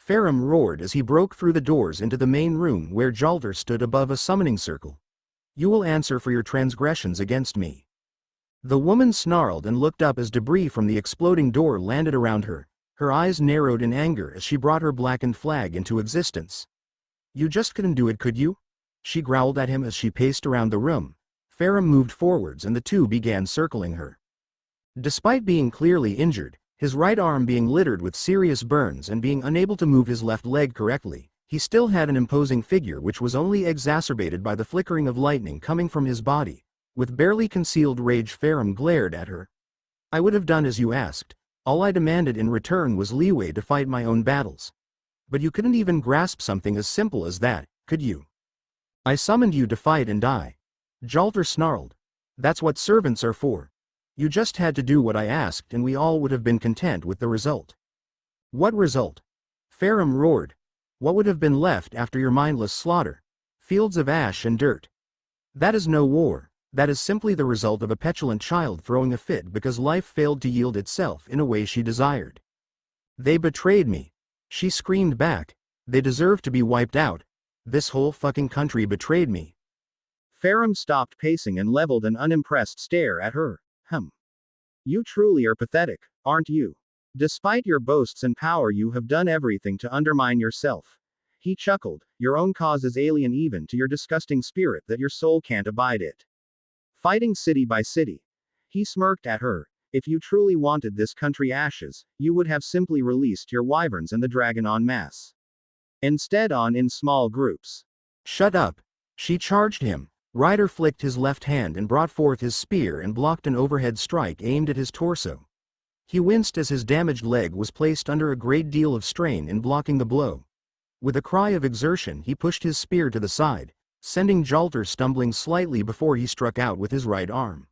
Ferrum roared as he broke through the doors into the main room where Jalter stood above a summoning circle. You will answer for your transgressions against me. The woman snarled and looked up as debris from the exploding door landed around her. Her eyes narrowed in anger as she brought her blackened flag into existence. You just couldn't do it, could you? She growled at him as she paced around the room. Ferrum moved forwards and the two began circling her. Despite being clearly injured, his right arm being littered with serious burns and being unable to move his left leg correctly, he still had an imposing figure which was only exacerbated by the flickering of lightning coming from his body. With barely concealed rage, Ferrum glared at her. I would have done as you asked. All I demanded in return was leeway to fight my own battles. But you couldn't even grasp something as simple as that, could you? I summoned you to fight and die. Jalter snarled. That's what servants are for. You just had to do what I asked and we all would have been content with the result. What result? Ferrum roared. What would have been left after your mindless slaughter? Fields of ash and dirt. That is no war, that is simply the result of a petulant child throwing a fit because life failed to yield itself in a way she desired. They betrayed me. She screamed back. They deserve to be wiped out. This whole fucking country betrayed me. Ferrum stopped pacing and leveled an unimpressed stare at her. You truly are pathetic, aren't you? Despite your boasts and power, you have done everything to undermine yourself. He chuckled. Your own cause is alien even to your disgusting spirit that your soul can't abide it. Fighting city by city. He smirked at her. If you truly wanted this country ashes, you would have simply released your wyverns and the dragon en masse. Instead in small groups. Shut up. She charged him. Ryder flicked his left hand and brought forth his spear and blocked an overhead strike aimed at his torso. He winced as his damaged leg was placed under a great deal of strain in blocking the blow. With a cry of exertion, he pushed his spear to the side, sending Jalter stumbling slightly before he struck out with his right arm.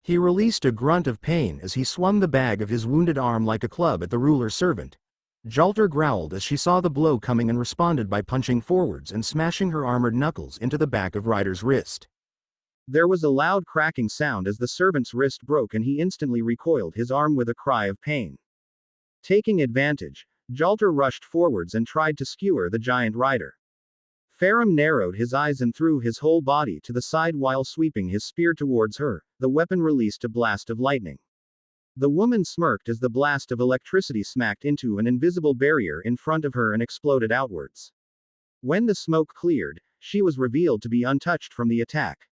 He released a grunt of pain as he swung the bag of his wounded arm like a club at the ruler's servant. Jalter growled as she saw the blow coming and responded by punching forwards and smashing her armored knuckles into the back of Ryder's wrist. There was a loud cracking sound as the servant's wrist broke and he instantly recoiled his arm with a cry of pain. Taking advantage, Jalter rushed forwards and tried to skewer the giant Ryder. Ferrum narrowed his eyes and threw his whole body to the side while sweeping his spear towards her. The weapon released a blast of lightning. The woman smirked as the blast of electricity smacked into an invisible barrier in front of her and exploded outwards. When the smoke cleared, she was revealed to be untouched from the attack.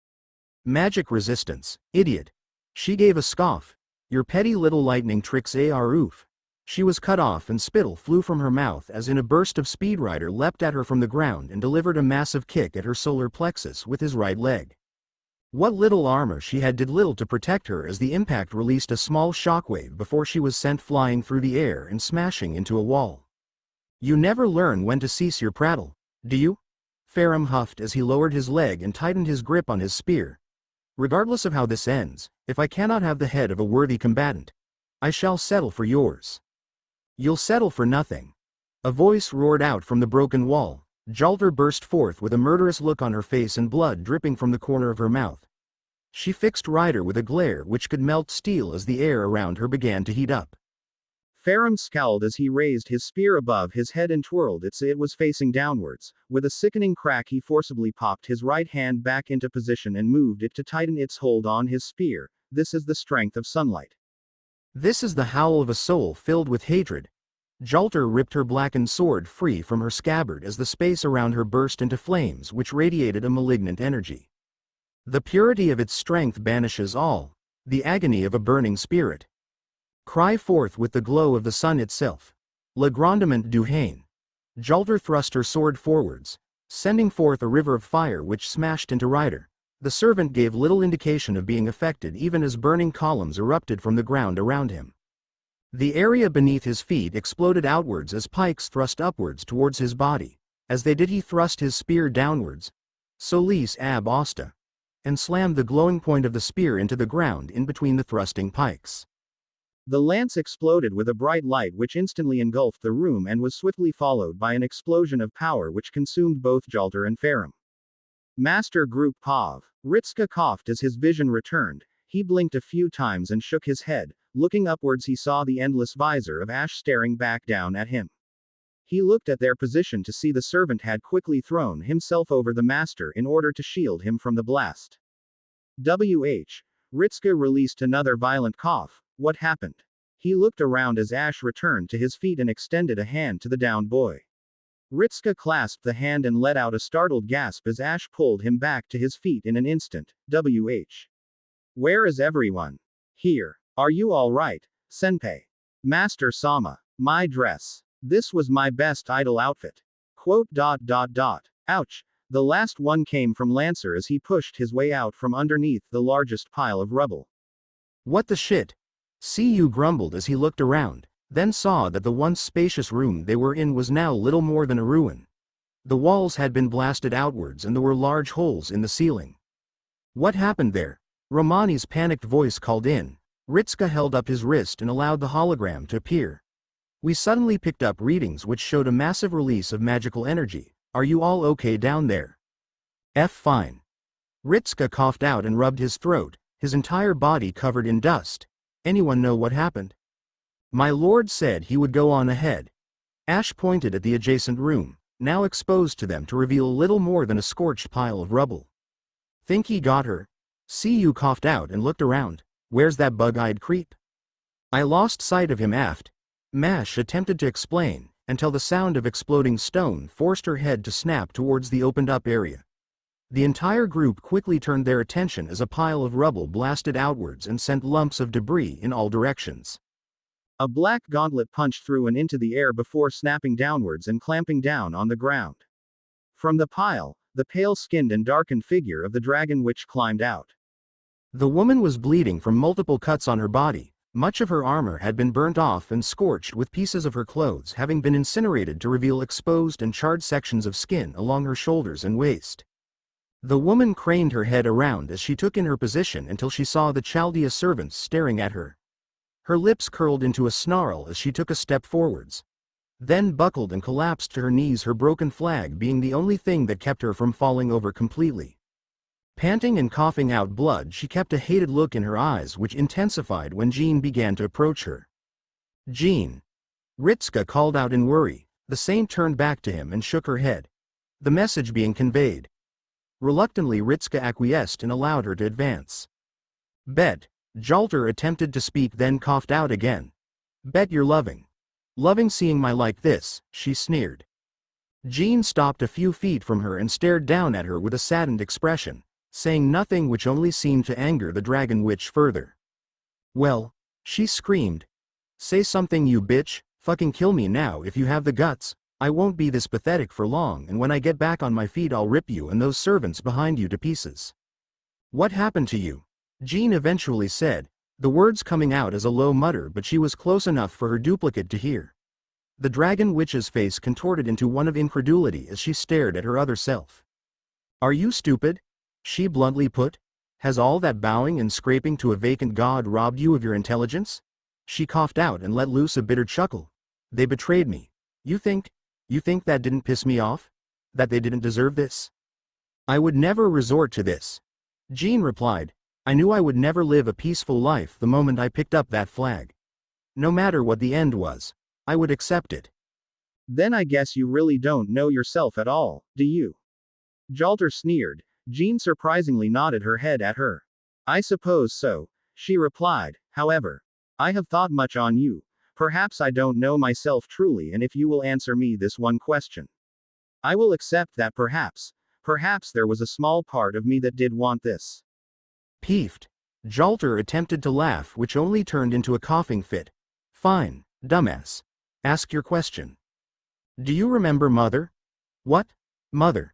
Magic resistance, idiot. She gave a scoff. Your petty little lightning tricks are oof. She was cut off and spittle flew from her mouth as in a burst of speed Ryder leapt at her from the ground and delivered a massive kick at her solar plexus with his right leg. What little armor she had did little to protect her as the impact released a small shockwave before she was sent flying through the air and smashing into a wall. You never learn when to cease your prattle, Do you? Farum huffed as he lowered his leg and tightened his grip on his spear. Regardless of how this ends, if I cannot have the head of a worthy combatant, I shall settle for yours. You'll settle for nothing. A voice roared out from the broken wall. Jalter burst forth with a murderous look on her face and blood dripping from the corner of her mouth. She fixed Ryder with a glare which could melt steel as the air around her began to heat up. Farum scowled as he raised his spear above his head and twirled it so it was facing downwards. With a sickening crack he forcibly popped his right hand back into position and moved it to tighten its hold on his spear. This is the strength of sunlight. This is the howl of a soul filled with hatred. Jalter ripped her blackened sword free from her scabbard as the space around her burst into flames which radiated a malignant energy. The purity of its strength banishes all, the agony of a burning spirit. Cry forth with the glow of the sun itself. Le grandement du haine. Jalter thrust her sword forwards, sending forth a river of fire which smashed into Ryder. The servant gave little indication of being affected even as burning columns erupted from the ground around him. The area beneath his feet exploded outwards as pikes thrust upwards towards his body. As they did he thrust his spear downwards, solis ab osta, and slammed the glowing point of the spear into the ground in between the thrusting pikes. The lance exploded with a bright light which instantly engulfed the room and was swiftly followed by an explosion of power which consumed both Jalter and Farum. Master Group Pav. Ritska coughed as his vision returned. He blinked a few times and shook his head. Looking upwards he saw the endless visor of ash staring back down at him. He looked at their position to see the servant had quickly thrown himself over the master in order to shield him from the blast. Ritska released another violent cough. What happened? He looked around as Ash returned to his feet and extended a hand to the downed boy. Ritska clasped the hand and let out a startled gasp as Ash pulled him back to his feet in an instant. Where is everyone? Here. Are you all right, Senpei? Master Sama. My dress. This was my best idol outfit. Ouch. The last one came from Lancer as he pushed his way out from underneath the largest pile of rubble. What the shit? CU grumbled as he looked around, then saw that the once spacious room they were in was now little more than a ruin. The walls had been blasted outwards and there were large holes in the ceiling. What happened there? Romani's panicked voice called in. Ritska held up his wrist and allowed the hologram to appear. We suddenly picked up readings which showed a massive release of magical energy. Are you all okay down there? Fine. Ritska coughed out and rubbed his throat, his entire body covered in dust. Anyone know what happened? My lord said he would go on ahead. Ash pointed at the adjacent room, now exposed to them to reveal little more than a scorched pile of rubble. Think he got her? CU coughed out and looked around. Where's that bug-eyed creep? I lost sight of him aft. Mash attempted to explain, until the sound of exploding stone forced her head to snap towards the opened-up area. The entire group quickly turned their attention as a pile of rubble blasted outwards and sent lumps of debris in all directions. A black gauntlet punched through and into the air before snapping downwards and clamping down on the ground. From the pile, the pale-skinned and darkened figure of the dragon witch climbed out. The woman was bleeding from multiple cuts on her body. Much of her armor had been burnt off and scorched, with pieces of her clothes having been incinerated to reveal exposed and charred sections of skin along her shoulders and waist. The woman craned her head around as she took in her position until she saw the Chaldea servants staring at her. Her lips curled into a snarl as she took a step forwards, then buckled and collapsed to her knees, her broken flag being the only thing that kept her from falling over completely. Panting and coughing out blood, she kept a hated look in her eyes which intensified when Jean began to approach her. Jean. Ritska called out in worry. The saint turned back to him and shook her head, the message being conveyed. Reluctantly Ritska acquiesced and allowed her to advance. Bet. Jalter attempted to speak then coughed out again. Bet you're loving seeing my like this, she sneered. Jean stopped a few feet from her and stared down at her with a saddened expression, saying nothing which only seemed to anger the dragon witch further. Well, she screamed. Say something, you bitch, fucking kill me now if you have the guts. I won't be this pathetic for long, and when I get back on my feet I'll rip you and those servants behind you to pieces. What happened to you? Jean eventually said, the words coming out as a low mutter, but she was close enough for her duplicate to hear. The dragon witch's face contorted into one of incredulity as she stared at her other self. Are you stupid? She bluntly put. Has all that bowing and scraping to a vacant god robbed you of your intelligence? She coughed out and let loose a bitter chuckle. They betrayed me. You think that didn't piss me off? That they didn't deserve this? I would never resort to this. Jean replied. I knew I would never live a peaceful life the moment I picked up that flag. No matter what the end was, I would accept it. Then I guess you really don't know yourself at all, do you? Jalter sneered. Jean surprisingly nodded her head at her. I suppose so, she replied. However, I have thought much on you. Perhaps I don't know myself truly, and if you will answer me this one question, I will accept that perhaps there was a small part of me that did want this. Peeved, Jalter attempted to laugh, which only turned into a coughing fit. Fine, dumbass. Ask your question. Do you remember Mother? What? Mother?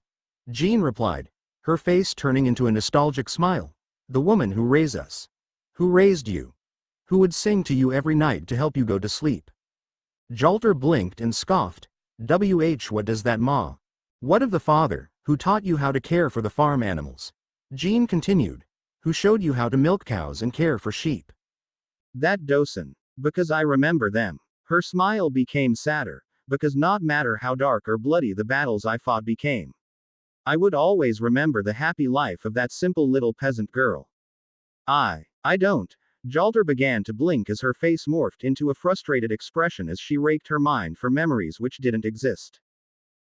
Jean replied, her face turning into a nostalgic smile. The woman who raised us. Who raised you? Who would sing to you every night to help you go to sleep? Jalter blinked and scoffed. What does that ma? What of the father, who taught you how to care for the farm animals? Jean continued. Who showed you how to milk cows and care for sheep? That docen. Because I remember them. Her smile became sadder, because not matter how dark or bloody the battles I fought became, I would always remember the happy life of that simple little peasant girl. I don't. Jalter began to blink as her face morphed into a frustrated expression as she raked her mind for memories which didn't exist.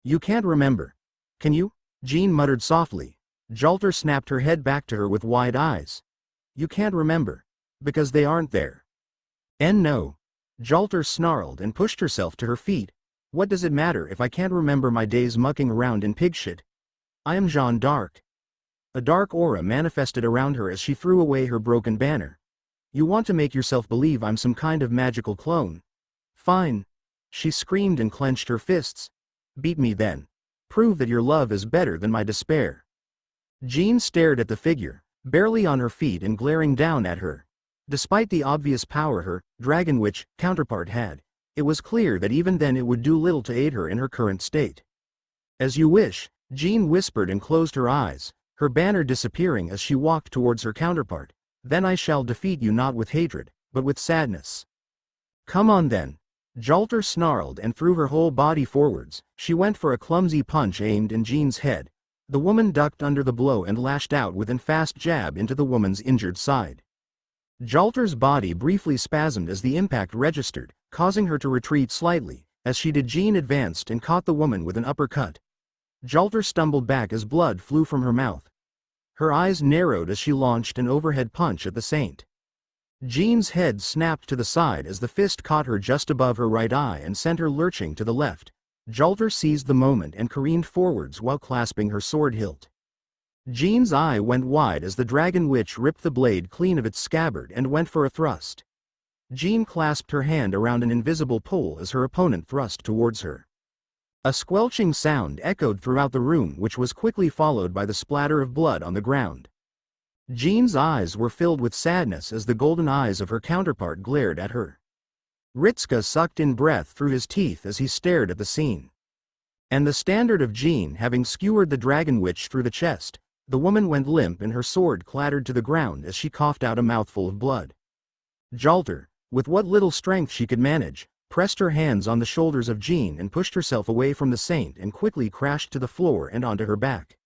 You can't remember. Can you? Jean muttered softly. Jalter snapped her head back to her with wide eyes. You can't remember. Because they aren't there. And no. Jalter snarled and pushed herself to her feet. What does it matter if I can't remember my days mucking around in pig shit? I am Jeanne d'Arc. A dark aura manifested around her as she threw away her broken banner. You want to make yourself believe I'm some kind of magical clone? Fine. She screamed and clenched her fists. Beat me then. Prove that your love is better than my despair. Jean stared at the figure, barely on her feet and glaring down at her. Despite the obvious power her dragon witch counterpart had, it was clear that even then it would do little to aid her in her current state. As you wish, Jean whispered and closed her eyes, her banner disappearing as she walked towards her counterpart. Then I shall defeat you not with hatred, but with sadness. Come on then. Jalter snarled and threw her whole body forwards. She went for a clumsy punch aimed in Jean's head. The woman ducked under the blow and lashed out with a fast jab into the woman's injured side. Jalter's body briefly spasmed as the impact registered, causing her to retreat slightly. As she did, Jean advanced and caught the woman with an uppercut. Jalter stumbled back as blood flew from her mouth. Her eyes narrowed as she launched an overhead punch at the saint. Jean's head snapped to the side as the fist caught her just above her right eye and sent her lurching to the left. Jalter seized the moment and careened forwards while clasping her sword hilt. Jean's eye went wide as the dragon witch ripped the blade clean of its scabbard and went for a thrust. Jean clasped her hand around an invisible pole as her opponent thrust towards her. A squelching sound echoed throughout the room, which was quickly followed by the splatter of blood on the ground. Jean's eyes were filled with sadness as the golden eyes of her counterpart glared at her. Ritzka sucked in breath through his teeth as he stared at the scene. And the standard of Jean having skewered the dragon witch through the chest, the woman went limp and her sword clattered to the ground as she coughed out a mouthful of blood. Jalter, with what little strength she could manage, pressed her hands on the shoulders of Jean and pushed herself away from the saint and quickly crashed to the floor and onto her back.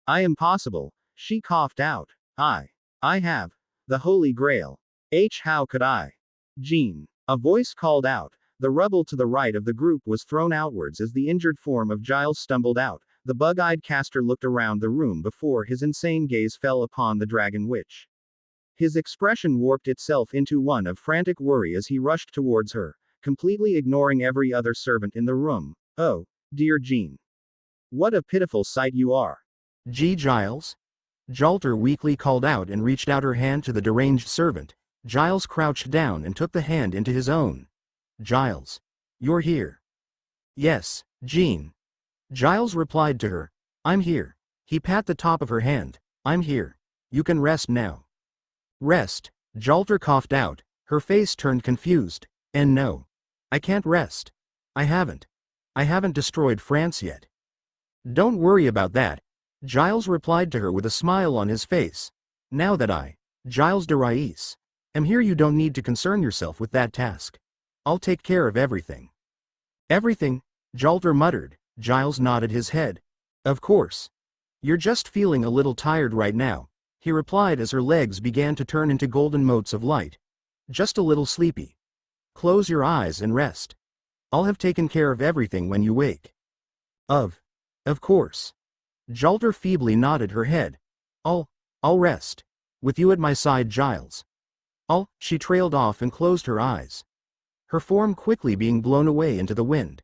I am possible, she coughed out. I have the Holy Grail. How could I? Jean. A voice called out. The rubble to the right of the group was thrown outwards as the injured form of Giles stumbled out. The bug-eyed caster looked around the room before his insane gaze fell upon the dragon witch. His expression warped itself into one of frantic worry as he rushed towards her, completely ignoring every other servant in the room. Oh, dear Jean. What a pitiful sight you are. Giles? Jalter weakly called out and reached out her hand to the deranged servant. Giles crouched down and took the hand into his own. Giles. You're here. Yes, Jean. Giles replied to her. I'm here. He pat the top of her hand. I'm here. You can rest now. Rest, Jalter coughed out, her face turned confused. And no. I can't rest. I haven't. I haven't destroyed France yet. Don't worry about that, Giles replied to her with a smile on his face. Now that I, Giles de Rais, am here, you don't need to concern yourself with that task. I'll take care of everything. Everything? Jalter muttered. Giles nodded his head. Of course. You're just feeling a little tired right now, he replied as her legs began to turn into golden motes of light. Just a little sleepy. Close your eyes and rest. I'll have taken care of everything when you wake. Of course. Jalter feebly nodded her head. I'll rest. With you at my side, Giles. She trailed off and closed her eyes. Her form quickly being blown away into the wind.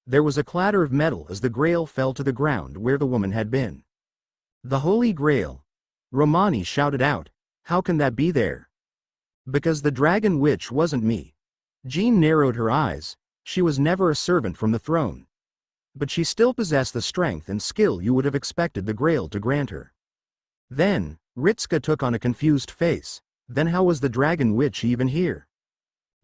There was a clatter of metal as the Grail fell to the ground where the woman had been. The Holy Grail. Romani shouted out. How can that be there? Because the dragon witch wasn't me. Jean narrowed her eyes. She was never a servant from the throne. But she still possessed the strength and skill you would have expected the Grail to grant her. Then, Ritska took on a confused face. Then how was the dragon witch even here?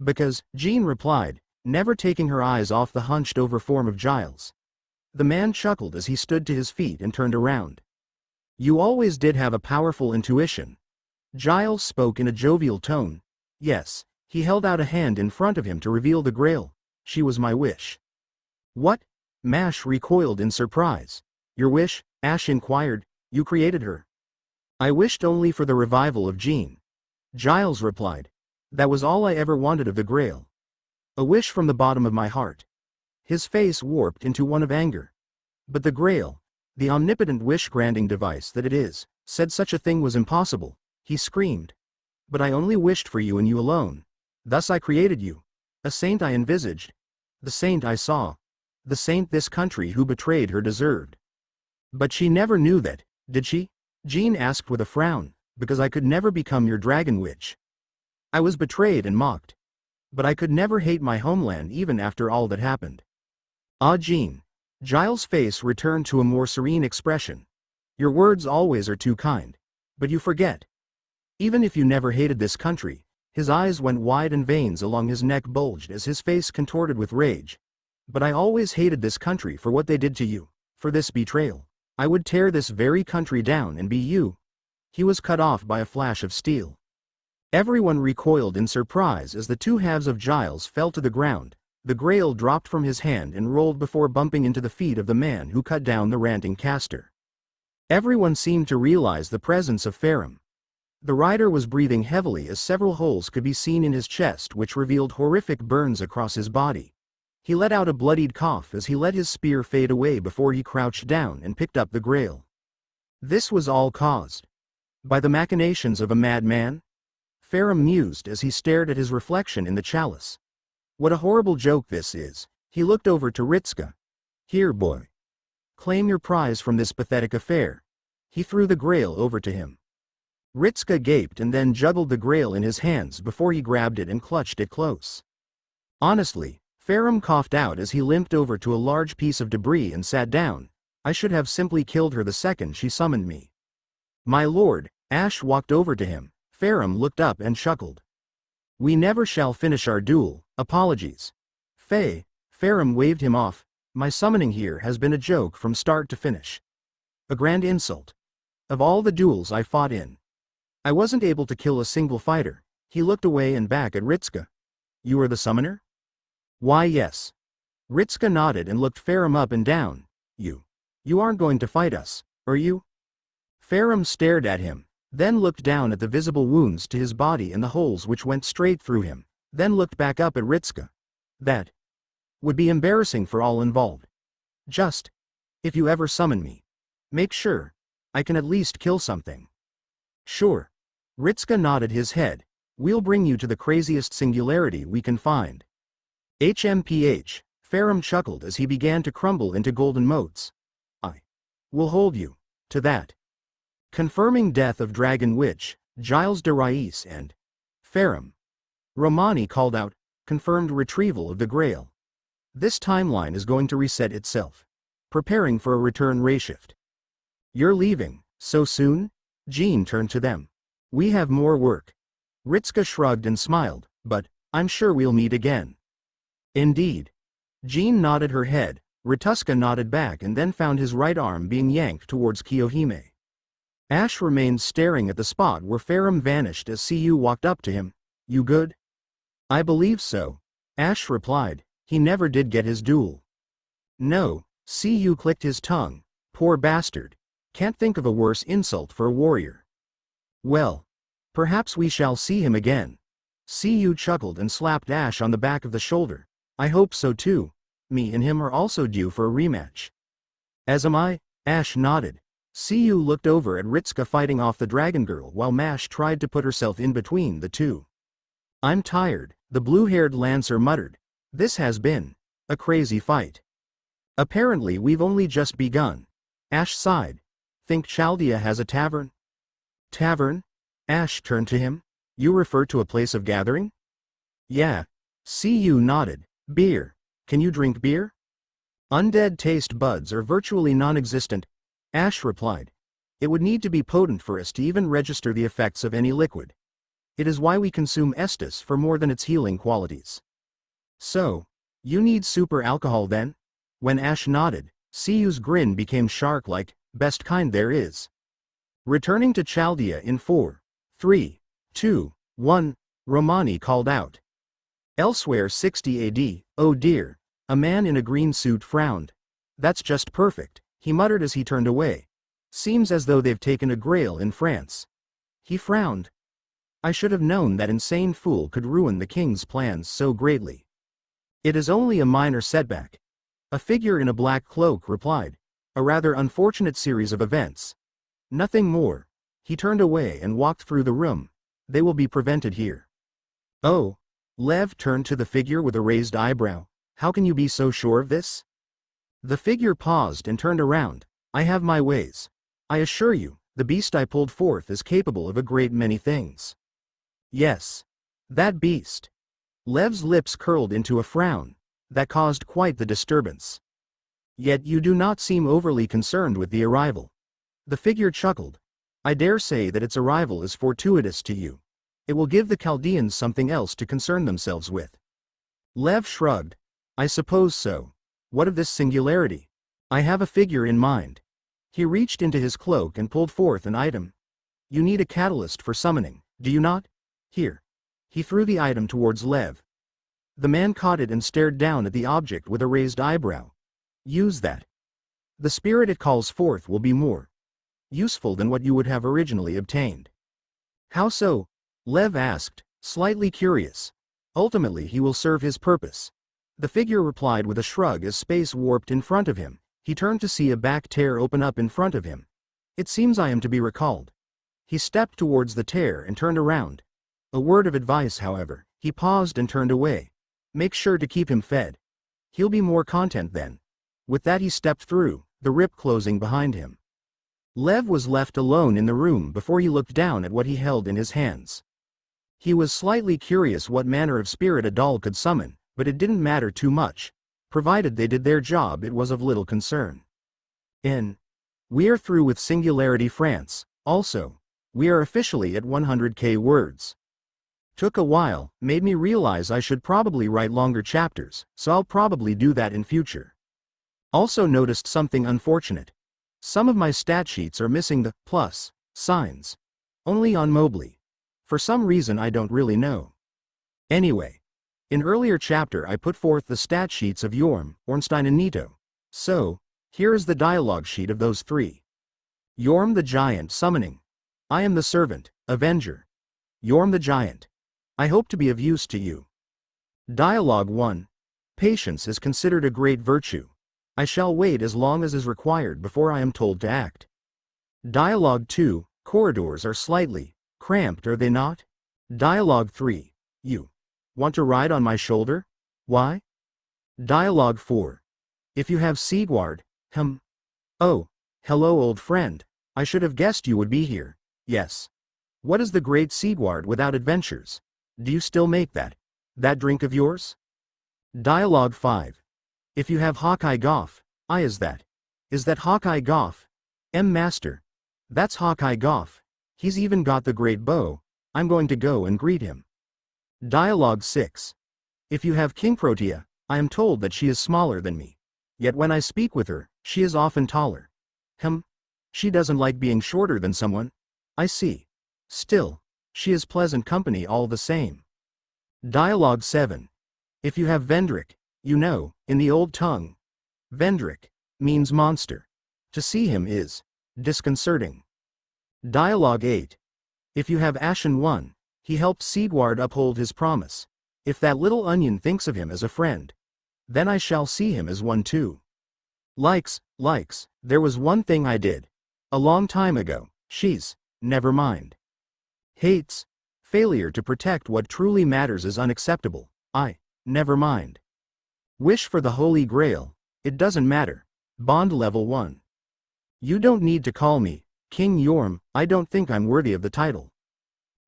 Because, Jean replied, never taking her eyes off the hunched-over form of Giles. The man chuckled as he stood to his feet and turned around. You always did have a powerful intuition. Giles spoke in a jovial tone. Yes, he held out a hand in front of him to reveal the Grail. She was my wish. What? Mash recoiled in surprise. Your wish? Ash inquired. You created her. I wished only for the revival of Jean. Giles replied. That was all I ever wanted of the Grail. A wish from the bottom of my heart. His face warped into one of anger. But the Grail, the omnipotent wish-granting device that it is, said such a thing was impossible, he screamed. But I only wished for you and you alone. Thus I created you. A saint I envisaged. The saint I saw. The saint this country who betrayed her deserved. But she never knew that, did she? Jean asked with a frown, because I could never become your dragon witch. I was betrayed and mocked. But I could never hate my homeland even after all that happened. Ah, Jean. Giles' face returned to a more serene expression. Your words always are too kind. But you forget. Even if you never hated this country, his eyes went wide and veins along his neck bulged as his face contorted with rage. But I always hated this country for what they did to you, for this betrayal. I would tear this very country down and be you. He was cut off by a flash of steel. Everyone recoiled in surprise as the two halves of Giles fell to the ground. The Grail dropped from his hand and rolled before bumping into the feet of the man who cut down the ranting caster. Everyone seemed to realize the presence of Farum. The rider was breathing heavily as several holes could be seen in his chest which revealed horrific burns across his body. He let out a bloodied cough as he let his spear fade away before he crouched down and picked up the Grail. This was all caused by the machinations of a madman? Farum mused as he stared at his reflection in the chalice. What a horrible joke this is. He looked over to Ritska. Here, boy. Claim your prize from this pathetic affair. He threw the Grail over to him. Ritska gaped and then juggled the Grail in his hands before he grabbed it and clutched it close. Honestly, Farum coughed out as he limped over to a large piece of debris and sat down. I should have simply killed her the second she summoned me. My lord, Ash walked over to him. Farum looked up and chuckled. We never shall finish our duel, apologies. Farum waved him off. My summoning here has been a joke from start to finish. A grand insult. Of all the duels I fought in, I wasn't able to kill a single fighter. He looked away and back at Ritska. You are the summoner? Why, yes. Ritska nodded and looked Farum up and down. You aren't going to fight us, are you? Farum stared at him, then looked down at the visible wounds to his body and the holes which went straight through him, then looked back up at Ritska. That would be embarrassing for all involved. Just, if you ever summon me, make sure I can at least kill something. Sure. Ritska nodded his head. We'll bring you to the craziest singularity we can find. HMPH, Farum chuckled as he began to crumble into golden motes. I will hold you to that. Confirming death of Dragon Witch, Giles de Rais and Farum. Romani called out, confirmed retrieval of the Grail. This timeline is going to reset itself. Preparing for a return reshift. You're leaving, so soon? Jean turned to them. We have more work. Ritska shrugged and smiled, but I'm sure we'll meet again. Indeed. Jean nodded her head, Rituska nodded back and then found his right arm being yanked towards Kiyohime. Ash remained staring at the spot where Farum vanished as Cu walked up to him. You good? I believe so. Ash replied. He never did get his duel. No, Cu clicked his tongue. Poor bastard. Can't think of a worse insult for a warrior. Well, perhaps we shall see him again. Cu chuckled and slapped Ash on the back of the shoulder. I hope so too. Me and him are also due for a rematch. As am I, Ash nodded. Cu looked over at Ritsuka fighting off the dragon girl while Mash tried to put herself in between the two. I'm tired, the blue-haired lancer muttered. This has been a crazy fight. Apparently we've only just begun. Ash sighed. Think Chaldea has a tavern? Tavern? Ash turned to him. You refer to a place of gathering? Yeah. Cu nodded. Beer. Can you drink beer? Undead taste buds are virtually non-existent, Ash replied. It would need to be potent for us to even register the effects of any liquid. It is why we consume Estus for more than its healing qualities. So, you need super alcohol then? When Ash nodded, Cu's grin became shark-like, best kind there is. Returning to Chaldea in 4, 3, 2, 1, Romani called out. Elsewhere 60 AD, oh dear, a man in a green suit frowned. That's just perfect, he muttered as he turned away. Seems as though they've taken a Grail in France. He frowned. I should have known that insane fool could ruin the king's plans so greatly. It is only a minor setback. A figure in a black cloak replied. A rather unfortunate series of events. Nothing more. He turned away and walked through the room. They will be prevented here. Oh. Lev turned to the figure with a raised eyebrow. How can you be so sure of this? The figure paused and turned around. I have my ways. I assure you, the beast I pulled forth is capable of a great many things. Yes. That beast. Lev's lips curled into a frown. That caused quite the disturbance. Yet you do not seem overly concerned with the arrival. The figure chuckled. I dare say that its arrival is fortuitous to you. It will give the Chaldeans something else to concern themselves with. Lev shrugged. I suppose so. What of this singularity? I have a figure in mind. He reached into his cloak and pulled forth an item. You need a catalyst for summoning, do you not? Here. He threw the item towards Lev. The man caught it and stared down at the object with a raised eyebrow. Use that. The spirit it calls forth will be more useful than what you would have originally obtained. How so? Lev asked, slightly curious. Ultimately he will serve his purpose. The figure replied with a shrug as space warped in front of him. He turned to see a back tear open up in front of him. It seems I am to be recalled. He stepped towards the tear and turned around. A word of advice, however. He paused and turned away. Make sure to keep him fed. He'll be more content then. With that he stepped through, the rip closing behind him. Lev was left alone in the room before he looked down at what he held in his hands. He was slightly curious what manner of spirit a doll could summon, but it didn't matter too much. Provided they did their job, it was of little concern. We're through with Singularity France. Also, we are officially at 100k words. Took a while, made me realize I should probably write longer chapters, so I'll probably do that in future. Also noticed something unfortunate. Some of my stat sheets are missing the plus signs. Only on Mobley. For some reason I don't really know. Anyway. In earlier chapter I put forth the stat sheets of Yorm, Ornstein and Nito. So, here is the dialogue sheet of those three. Yorm the Giant summoning. I am the servant, Avenger. Yorm the Giant. I hope to be of use to you. Dialogue 1. Patience is considered a great virtue. I shall wait as long as is required before I am told to act. Dialogue 2. Corridors are slightly cramped, are they not? Dialogue 3. You want to ride on my shoulder? Why? Dialogue 4. If you have Sigward, Oh, hello old friend. I should have guessed you would be here. Yes. What is the great Sigward without adventures? Do you still make that drink of yours? Dialogue 5. If you have Hawkeye Goff, is that Hawkeye Goff? Master. That's Hawkeye Goff. He's even got the great bow. I'm going to go and greet him. Dialogue 6. If you have King Protea, I am told that she is smaller than me. Yet when I speak with her, she is often taller. She doesn't like being shorter than someone. I see. Still, she is pleasant company all the same. Dialogue 7. If you have Vendrick, you know, in the old tongue, Vendrick means monster. To see him is disconcerting. Dialogue 8. If you have Ashen One, he helped Sigward uphold his promise. If that little onion thinks of him as a friend, then I shall see him as one too. Likes, there was one thing I did. A long time ago, she's, never mind. Hates, failure to protect what truly matters is unacceptable. Never mind. Wish for the Holy Grail, it doesn't matter. Bond level 1. You don't need to call me King Yorm, I don't think I'm worthy of the title.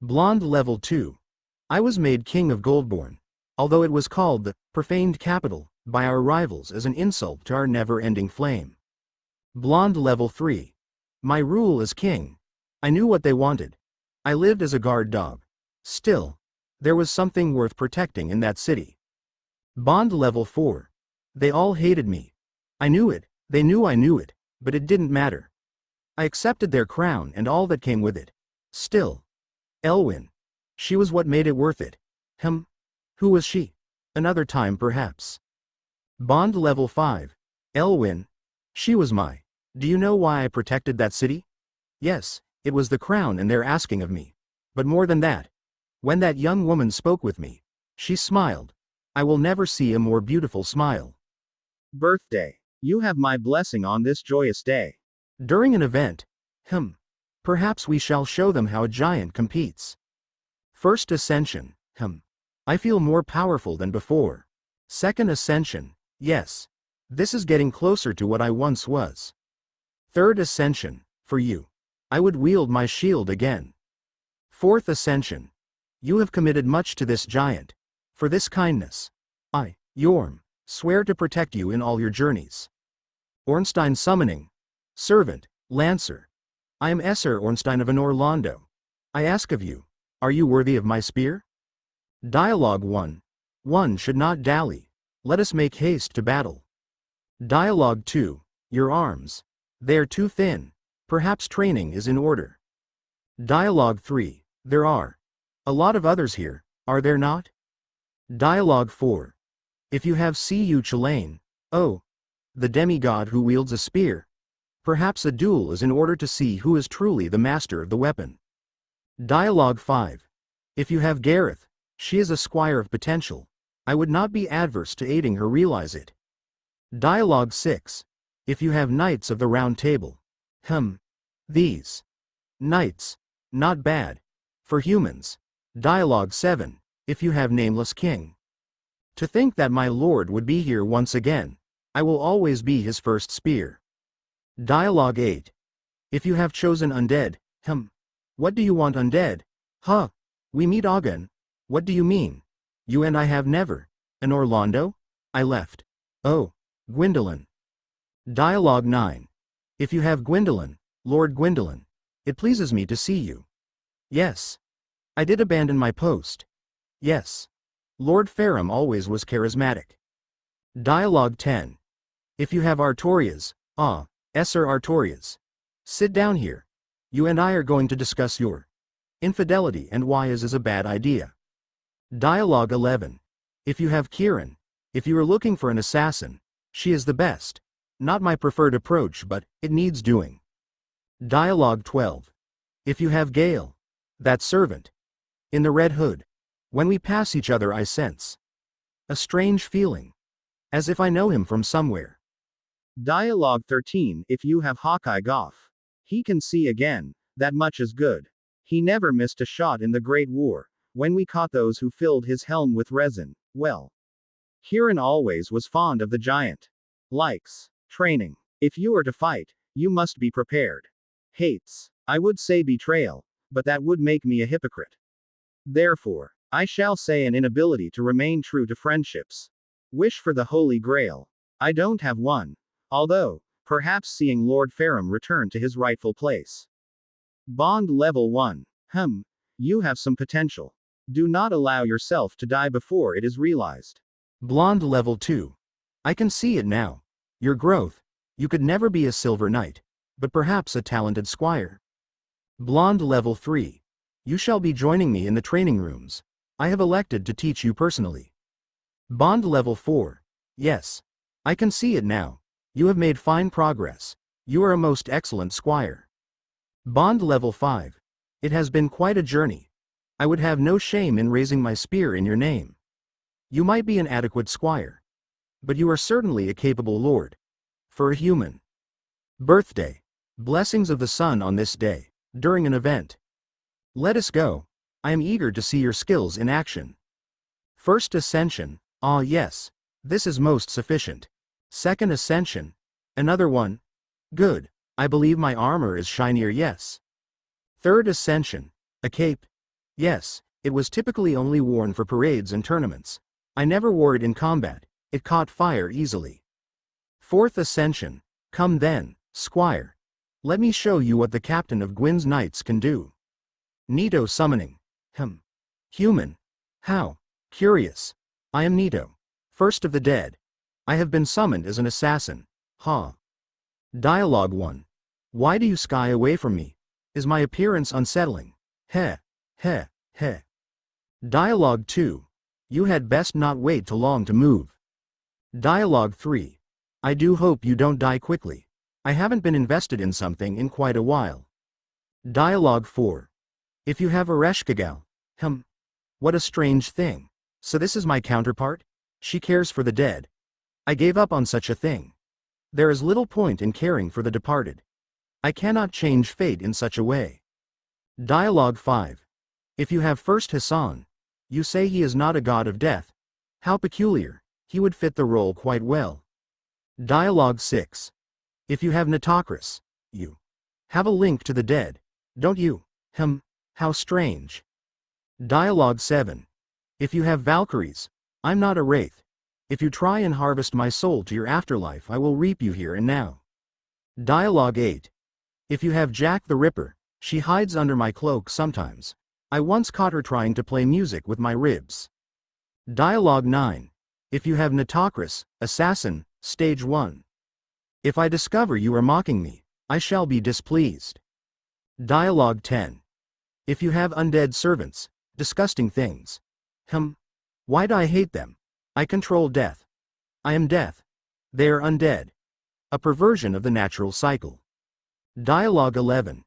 Blonde level 2. I was made King of Goldborn, although it was called the profaned capital by our rivals as an insult to our never-ending flame. Blonde level 3. My rule as king. I knew what they wanted. I lived as a guard dog. Still, there was something worth protecting in that city. Bond level 4. They all hated me. I knew it, they knew I knew it, but it didn't matter. I accepted their crown and all that came with it. Still. Elwyn. She was what made it worth it. Who was she? Another time perhaps. Bond level 5. Elwyn. She was my. Do you know why I protected that city? Yes, it was the crown and their asking of me. But more than that. When that young woman spoke with me, she smiled. I will never see a more beautiful smile. Birthday. You have my blessing on this joyous day. During an event. Perhaps we shall show them how a giant competes. First ascension. I feel more powerful than before. Second ascension. Yes. This is getting closer to what I once was. Third ascension. For you. I would wield my shield again. Fourth ascension. You have committed much to this giant. For this kindness. I, Yorm, swear to protect you in all your journeys. Ornstein summoning. Servant, Lancer. I am Esser Ornstein of Anorlando. I ask of you, are you worthy of my spear? Dialogue 1. One should not dally. Let us make haste to battle. Dialogue 2. Your arms. They are too thin. Perhaps training is in order. Dialogue 3. There are a lot of others here, are there not? Dialogue 4. If you have C.U. Chalain, oh, the demigod who wields a spear. Perhaps a duel is in order to see who is truly the master of the weapon. Dialogue 5. If you have Gareth, she is a squire of potential. I would not be adverse to aiding her realize it. Dialogue 6. If you have Knights of the Round Table. These. Knights. Not bad. For humans. Dialogue 7. If you have Nameless King. To think that my lord would be here once again. I will always be his first spear. Dialogue 8. If you have chosen Undead. What do you want Undead? We meet Ogden. What do you mean? You and I have never. In Orlando? I left. Oh, Gwendolyn. Dialogue 9. If you have Gwendolyn, Lord Gwendolyn. It pleases me to see you. Yes. I did abandon my post. Yes. Lord Ferrum always was charismatic. Dialogue 10. If you have Artorias, Esser Artorias. Sit down here. You and I are going to discuss your infidelity and why is a bad idea. Dialogue 11. If you have Kieran. If you are looking for an assassin, she is the best. Not my preferred approach, but it needs doing. Dialogue 12. If you have Gale. That servant. In the Red Hood. When we pass each other I sense a strange feeling. As if I know him from somewhere. Dialogue 13. If you have Hawkeye Goff. He can see again. That much is good. He never missed a shot in the Great War. When we caught those who filled his helm with resin. Well. Kieran always was fond of the giant. Likes. Training. If you are to fight, you must be prepared. Hates. I would say betrayal, but that would make me a hypocrite. Therefore, I shall say an inability to remain true to friendships. Wish for the Holy Grail. I don't have one. Although, perhaps seeing Lord Ferrum return to his rightful place. Bond level 1. You have some potential. Do not allow yourself to die before it is realized. Blonde level 2. I can see it now. Your growth. You could never be a silver knight, but perhaps a talented squire. Blonde level 3. You shall be joining me in the training rooms. I have elected to teach you personally. Bond level 4. Yes. I can see it now. You have made fine progress. You are a most excellent squire. Bond level 5. It has been quite a journey. I would have no shame in raising my spear in your name. You might be an adequate squire, but you are certainly a capable lord. For a human. Birthday. Blessings of the sun on this day, during an event. Let us go. I am eager to see your skills in action. First ascension. Ah yes. This is most sufficient. Second ascension. Another one. Good. I believe my armor is shinier, yes. Third ascension. A cape. Yes, it was typically only worn for parades and tournaments. I never wore it in combat. It caught fire easily. Fourth ascension. Come then, squire. Let me show you what the captain of Gwyn's knights can do. Nito summoning. Human. How? Curious. I am Nito. First of the dead. I have been summoned as an assassin. Dialogue 1. Why do you sky away from me? Is my appearance unsettling? Heh. Dialogue 2. You had best not wait too long to move. Dialogue 3. I do hope you don't die quickly. I haven't been invested in something in quite a while. Dialogue 4. If you have a Reshkagal. What a strange thing. So this is my counterpart? She cares for the dead. I gave up on such a thing. There is little point in caring for the departed. I cannot change fate in such a way. Dialogue 5. If you have first Hassan. You say he is not a god of death. How peculiar. He would fit the role quite well. Dialogue 6. If you have Natokris. You have a link to the dead, don't you? How strange. Dialogue 7. If you have Valkyries. I'm not a wraith. If you try and harvest my soul to your afterlife, I will reap you here and now. Dialogue 8. If you have Jack the Ripper. She hides under my cloak sometimes. I once caught her trying to play music with my ribs. Dialogue 9. If you have Natokris, assassin, stage 1. If I discover you are mocking me, I shall be displeased. Dialogue 10. If you have undead servants, disgusting things. Why do I hate them? I control death. I am death. They are undead. A perversion of the natural cycle. Dialogue 11.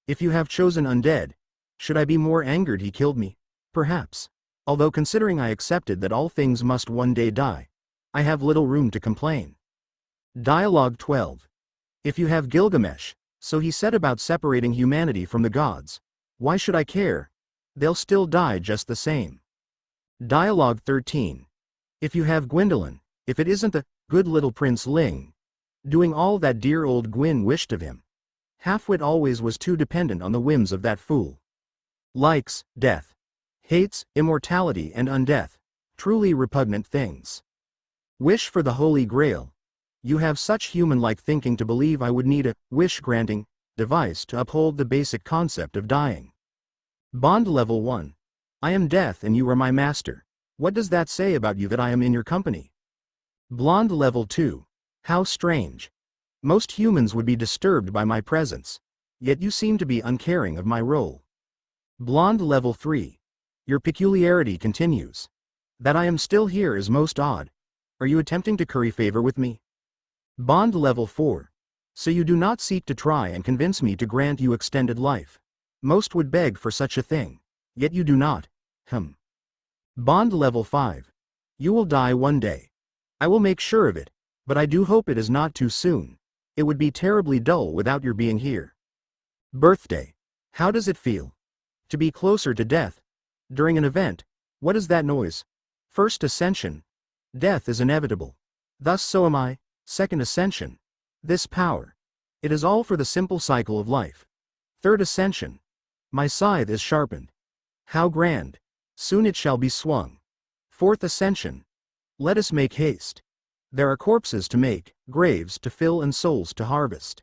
If you have chosen undead, should I be more angered he killed me? Perhaps. Although considering I accepted that all things must one day die, I have little room to complain. Dialogue 12. If you have Gilgamesh, so he set about separating humanity from the gods. Why should I care? They'll still die just the same. Dialogue 13. If you have Gwyndolin, if it isn't the good little Prince Ling, doing all that dear old Gwyn wished of him. Halfwit always was too dependent on the whims of that fool. Likes, death. Hates, immortality and undeath. Truly repugnant things. Wish for the Holy Grail. You have such human-like thinking to believe I would need a wish-granting device to uphold the basic concept of dying. Bond level 1. I am death and you are my master. What does that say about you that I am in your company? Blonde level 2. How strange. Most humans would be disturbed by my presence. Yet you seem to be uncaring of my role. Blonde level 3. Your peculiarity continues. That I am still here is most odd. Are you attempting to curry favor with me? Bond level 4. So you do not seek to try and convince me to grant you extended life. Most would beg for such a thing. Yet you do not. Bond level 5. You will die one day. I will make sure of it, but I do hope it is not too soon. It would be terribly dull without your being here. Birthday. How does it feel? To be closer to death. During an event. What is that noise? First ascension. Death is inevitable. Thus so am I. Second ascension. This power. It is all for the simple cycle of life. Third ascension. My scythe is sharpened. How grand. Soon it shall be swung. Fourth ascension. Let us make haste. There are corpses to make, graves to fill and souls to harvest.